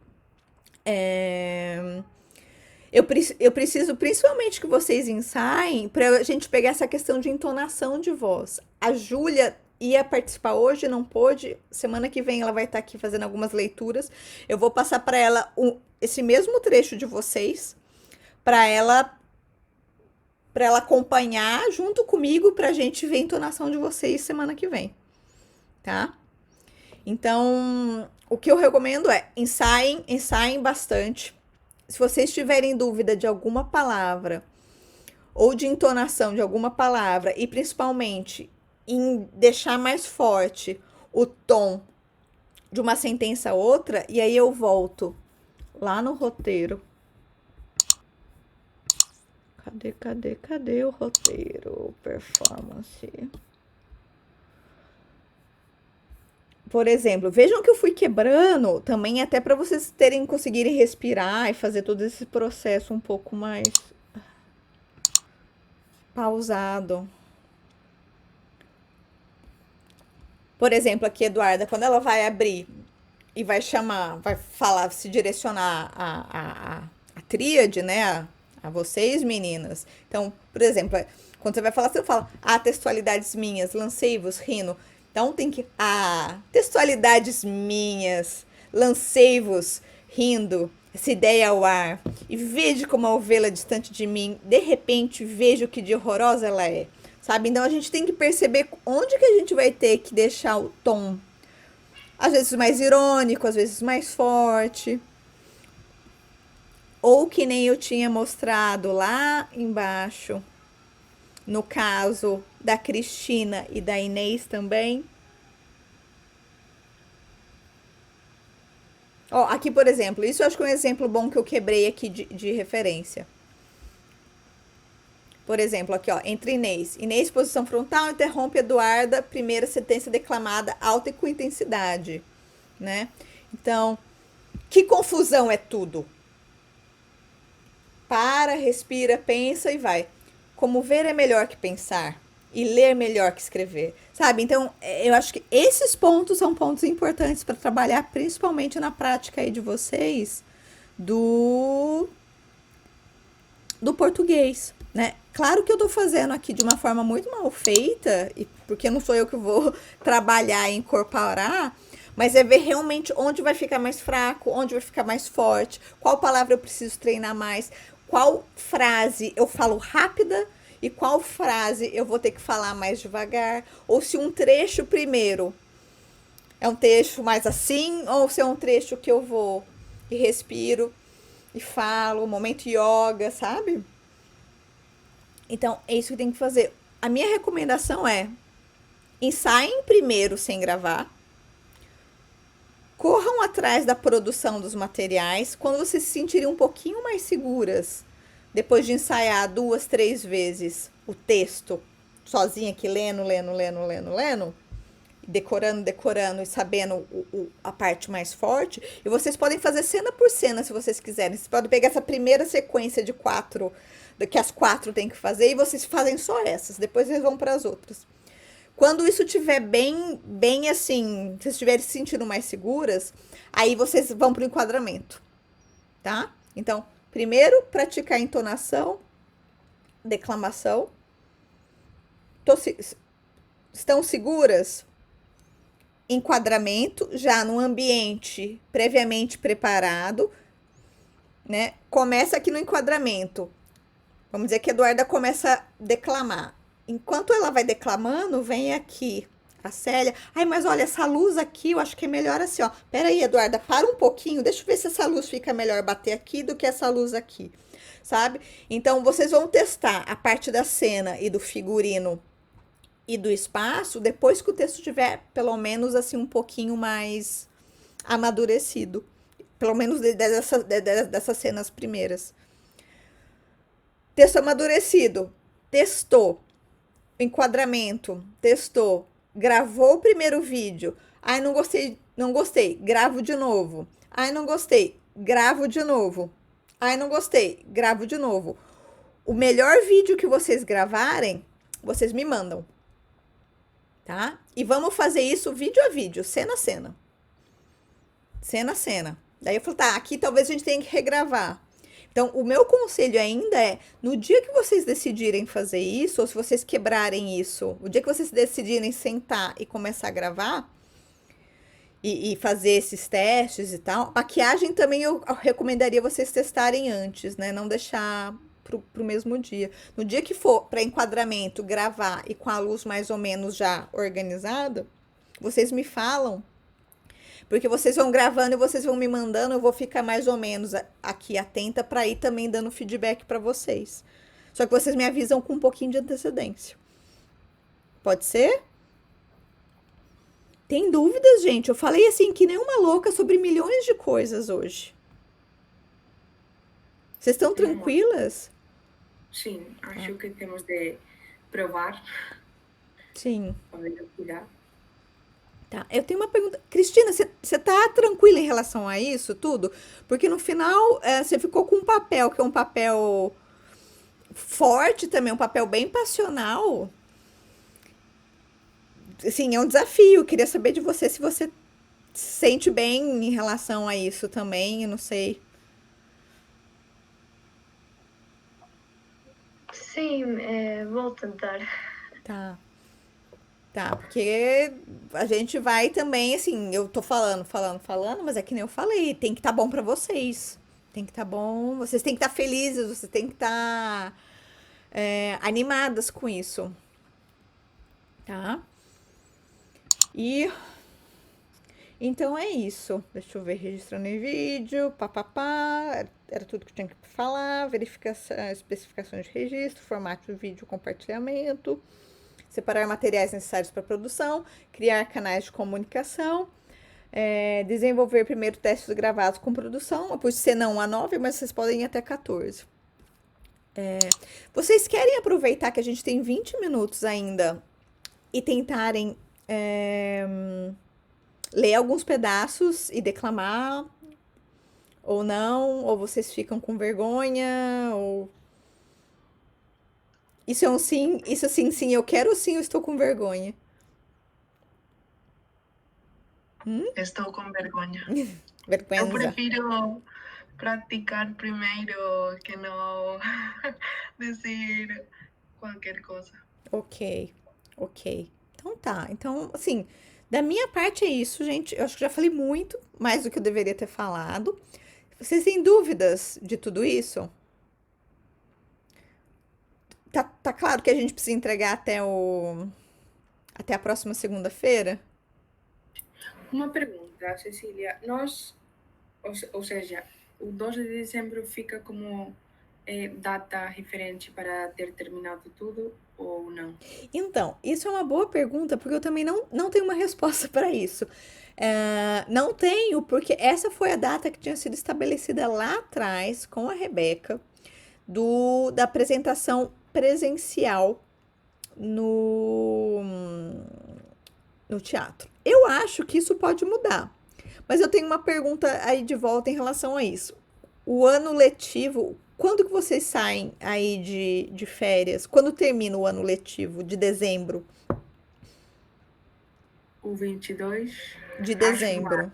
Eu preciso principalmente que vocês ensaiem pra gente pegar essa questão de entonação de voz. A Júlia ia participar hoje, não pôde. Semana que vem ela vai estar aqui fazendo algumas leituras. Eu vou passar para ela esse mesmo trecho de vocês, para ela acompanhar junto comigo, pra gente ver a entonação de vocês semana que vem, tá? Então, o que eu recomendo é ensaiem bastante. Se vocês tiverem dúvida de alguma palavra ou de entonação de alguma palavra, e principalmente em deixar mais forte o tom de uma sentença a outra, e aí eu volto lá no roteiro. Cadê o roteiro? Performance. Por exemplo, vejam que eu fui quebrando também até para vocês conseguirem respirar e fazer todo esse processo um pouco mais pausado. Por exemplo, aqui, Eduarda, quando ela vai abrir e vai chamar, vai falar, se direcionar a tríade, né? A vocês, meninas. Então, por exemplo, quando você vai falar, você fala, textualidades minhas, lancei-vos, rindo. Então tem que. Textualidades minhas, lancei-vos, rindo, essa ideia ao ar. E vejo como a ovelha distante de mim, de repente vejo que de horrorosa ela é. Sabe? Então a gente tem que perceber onde que a gente vai ter que deixar o tom. Às vezes mais irônico, às vezes mais forte. Ou que nem eu tinha mostrado lá embaixo. No caso da Cristina e da Inês também. Ó, aqui, por exemplo, isso eu acho que é um exemplo bom que eu quebrei aqui de referência. Por exemplo, aqui, ó, entre Inês. Inês, posição frontal, interrompe Eduarda, primeira sentença declamada alta e com intensidade, né? Então, que confusão é tudo. Para, respira, pensa e vai. Como ver é melhor que pensar e ler é melhor que escrever, sabe? Então, eu acho que esses pontos são pontos importantes para trabalhar, principalmente na prática aí de vocês do do português, né? Claro que eu tô fazendo aqui de uma forma muito mal feita, e porque não sou eu que vou trabalhar e incorporar, mas é ver realmente onde vai ficar mais fraco, onde vai ficar mais forte, qual palavra eu preciso treinar mais, qual frase eu falo rápida e qual frase eu vou ter que falar mais devagar, ou se um trecho primeiro é um trecho mais assim, ou se é um trecho que eu vou e respiro e falo, momento yoga, sabe? Então, é isso que tem que fazer. A minha recomendação é ensaiem primeiro sem gravar. Corram atrás da produção dos materiais. Quando vocês se sentirem um pouquinho mais seguras, depois de ensaiar 2, 3 vezes o texto, sozinha aqui, lendo, decorando e sabendo a parte mais forte. E vocês podem fazer cena por cena, se vocês quiserem. Vocês podem pegar essa primeira sequência de 4, que as 4 tem que fazer, e vocês fazem só essas. Depois vocês vão para as outras. Quando isso estiver bem assim, vocês estiverem se sentindo mais seguras, aí vocês vão para o enquadramento, tá? Então, primeiro, praticar entonação, declamação. Estão seguras? Enquadramento, já num ambiente previamente preparado, né? Começa aqui no enquadramento. Vamos dizer que a Eduarda começa a declamar. Enquanto ela vai declamando, vem aqui a Célia. Ai, mas olha, essa luz aqui, eu acho que é melhor assim, ó. Pera aí, Eduarda, para um pouquinho, deixa eu ver se essa luz fica melhor bater aqui do que essa luz aqui, sabe? Então, vocês vão testar a parte da cena e do figurino e do espaço depois que o texto tiver, pelo menos, assim, um pouquinho mais amadurecido. Pelo menos dessas cenas primeiras. Texto amadurecido. Testou. Enquadramento. Testou. Gravou o primeiro vídeo. Ai, não gostei. Gravo de novo. Ai, não gostei. Gravo de novo. Ai, não gostei. Gravo de novo. O melhor vídeo que vocês gravarem, vocês me mandam. Tá? E vamos fazer isso vídeo a vídeo, cena a cena. Cena a cena. Daí eu falo, tá, aqui talvez a gente tenha que regravar. Então, o meu conselho ainda é, no dia que vocês decidirem fazer isso, ou se vocês quebrarem isso, o dia que vocês decidirem sentar e começar a gravar, e fazer esses testes e tal, maquiagem também eu recomendaria vocês testarem antes, né? Não deixar pro mesmo dia. No dia que for para enquadramento, gravar e com a luz mais ou menos já organizada, vocês me falam. Porque vocês vão gravando e vocês vão me mandando, eu vou ficar mais ou menos aqui atenta para ir também dando feedback para vocês. Só que vocês me avisam com um pouquinho de antecedência. Pode ser? Tem dúvidas, gente? Eu falei assim que nem uma louca sobre milhões de coisas hoje. Vocês estão tranquilas? Sim, acho que temos de provar. Sim. Para cuidar. Tá, eu tenho uma pergunta. Cristina, você tá tranquila em relação a isso tudo? Porque no final você ficou com um papel, que é um papel forte também, um papel bem passional. Assim, é um desafio. Eu queria saber de você se você se sente bem em relação a isso também, eu não sei. Sim, vou tentar. Tá. Tá, porque a gente vai também, assim, eu tô falando, mas é que nem eu falei, tem que estar bom pra vocês. Tem que estar bom, vocês têm que estar felizes, vocês têm que estar animadas com isso. Tá? E Então é isso. Deixa eu ver, registrando em vídeo, papapá. Era tudo que tinha que falar. Verificação, especificações de registro, formato de vídeo, compartilhamento. Separar materiais necessários para produção. Criar canais de comunicação. Desenvolver primeiro testes gravados com produção. Eu pus C não a 9, mas vocês podem ir até 14. Vocês querem aproveitar que a gente tem 20 minutos ainda e tentarem ler alguns pedaços e declamar? Ou não? Ou vocês ficam com vergonha? Ou... Isso é um sim? Isso sim, sim, eu quero, ou sim, eu estou com vergonha? Estou com vergonha. Eu Vergonha. prefiro praticar primeiro que não dizer qualquer coisa. Ok. Então tá. Então, assim, da minha parte é isso, gente. Eu acho que já falei muito, mais do que eu deveria ter falado. Vocês têm dúvidas de tudo isso? Tá claro que a gente precisa entregar até a próxima segunda-feira? Uma pergunta, Cecília. Nós, ou seja, o 12 de dezembro fica como data referente para ter terminado tudo ou não? Então, isso é uma boa pergunta, porque eu também não tenho uma resposta para isso. Não tenho, porque essa foi a data que tinha sido estabelecida lá atrás com a Rebeca, da apresentação presencial no teatro. Eu acho que isso pode mudar, mas eu tenho uma pergunta aí de volta em relação a isso. O ano letivo, quando que vocês saem aí de férias? Quando termina o ano letivo de dezembro? O 22? De dezembro.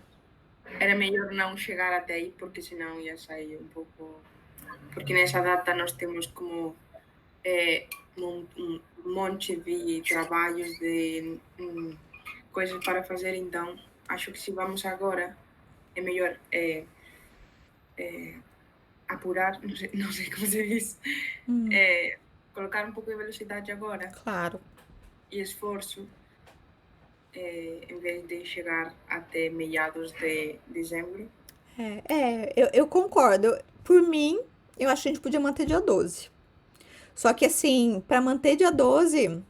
Era melhor não chegar até aí, porque senão ia sair um pouco... Porque nessa data nós temos como um monte de trabalhos, de coisas para fazer, então acho que se vamos agora é melhor apurar, não sei como se diz, colocar um pouco de velocidade agora. Claro. E esforço, em vez de chegar até meados de dezembro. Eu concordo. Por mim, eu acho que a gente podia manter dia 12. Só que assim, para manter dia 12,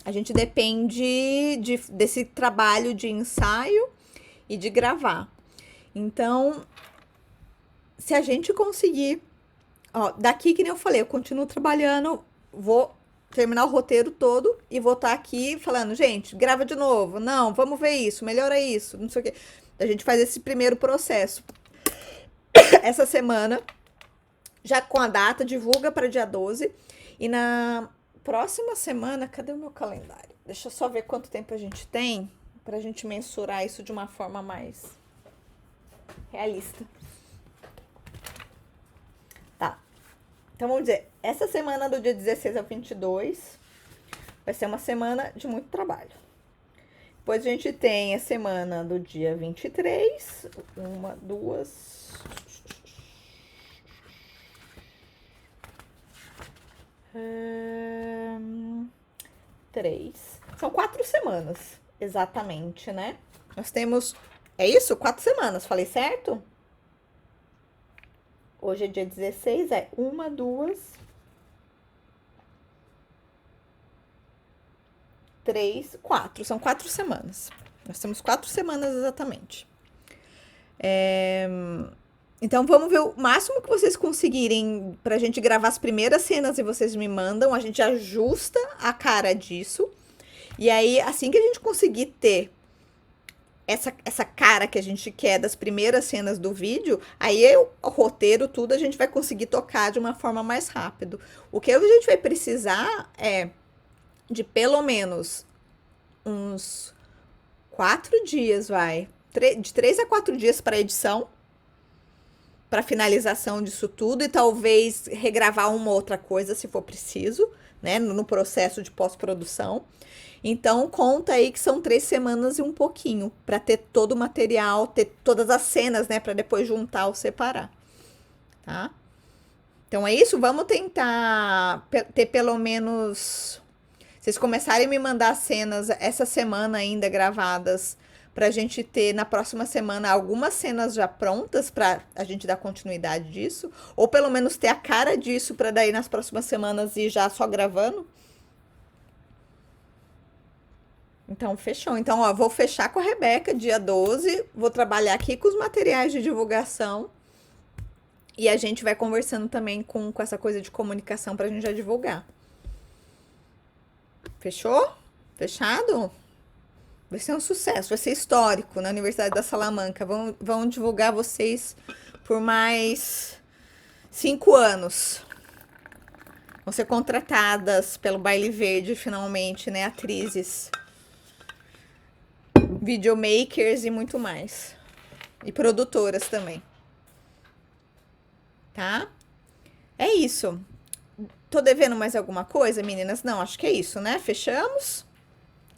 a gente depende desse trabalho de ensaio e de gravar. Então, se a gente conseguir, daqui que nem eu falei, eu continuo trabalhando, vou terminar o roteiro todo e vou estar aqui falando, gente, grava de novo, não, vamos ver isso, melhora isso, não sei o quê. A gente faz esse primeiro processo. Essa semana, já com a data, divulga para dia 12. E na próxima semana, cadê o meu calendário? Deixa eu só ver quanto tempo a gente tem pra gente mensurar isso de uma forma mais realista. Tá. Então vamos dizer, essa semana do dia 16 ao 22 vai ser uma semana de muito trabalho. Depois a gente tem a semana do dia 23, 1, 2... 3. São 4 semanas, exatamente, né? Nós temos... É isso? 4 semanas, falei certo? Hoje é dia 16, 1, 2, 3, 4. São 4 semanas. Nós temos 4 semanas exatamente. Então, vamos ver o máximo que vocês conseguirem pra gente gravar as primeiras cenas e vocês me mandam. A gente ajusta a cara disso. E aí, assim que a gente conseguir ter essa cara que a gente quer das primeiras cenas do vídeo, aí o roteiro, tudo, a gente vai conseguir tocar de uma forma mais rápido. O que a gente vai precisar é de pelo menos uns 4 dias, de 3 a 4 dias para edição, para finalização disso tudo, e talvez regravar uma outra coisa se for preciso, né, no processo de pós-produção. Então, conta aí que são 3 semanas e um pouquinho para ter todo o material, ter todas as cenas, né, para depois juntar ou separar, tá? Então é isso, vamos tentar ter pelo menos, vocês começarem a me mandar cenas essa semana ainda gravadas pra gente ter na próxima semana algumas cenas já prontas pra a gente dar continuidade disso, ou pelo menos ter a cara disso pra daí nas próximas semanas ir já só gravando. Então, fechou. Então, ó, vou fechar com a Rebeca dia 12, vou trabalhar aqui com os materiais de divulgação e a gente vai conversando também com essa coisa de comunicação pra gente já divulgar. Fechou? Fechado? Vai ser um sucesso, vai ser histórico na Universidade da Salamanca. Vão divulgar vocês por mais 5 anos. Vão ser contratadas pelo Baile Verde, finalmente, né? Atrizes, videomakers e muito mais. E produtoras também. Tá? É isso. Tô devendo mais alguma coisa, meninas? Não, acho que é isso, né? Fechamos.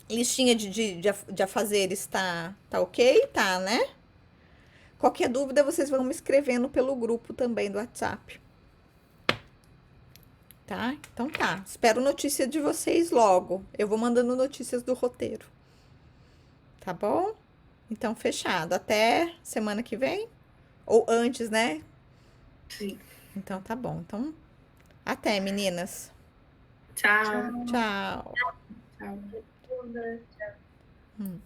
Listinha de afazeres tá ok? Tá, né? Qualquer dúvida, vocês vão me escrevendo pelo grupo também do WhatsApp. Tá? Então tá. Espero notícia de vocês logo. Eu vou mandando notícias do roteiro. Tá bom? Então, fechado. Até semana que vem? Ou antes, né? Sim. Então, tá bom. Então, até, meninas. Tchau. Tchau. Tchau. Tchau. Hum.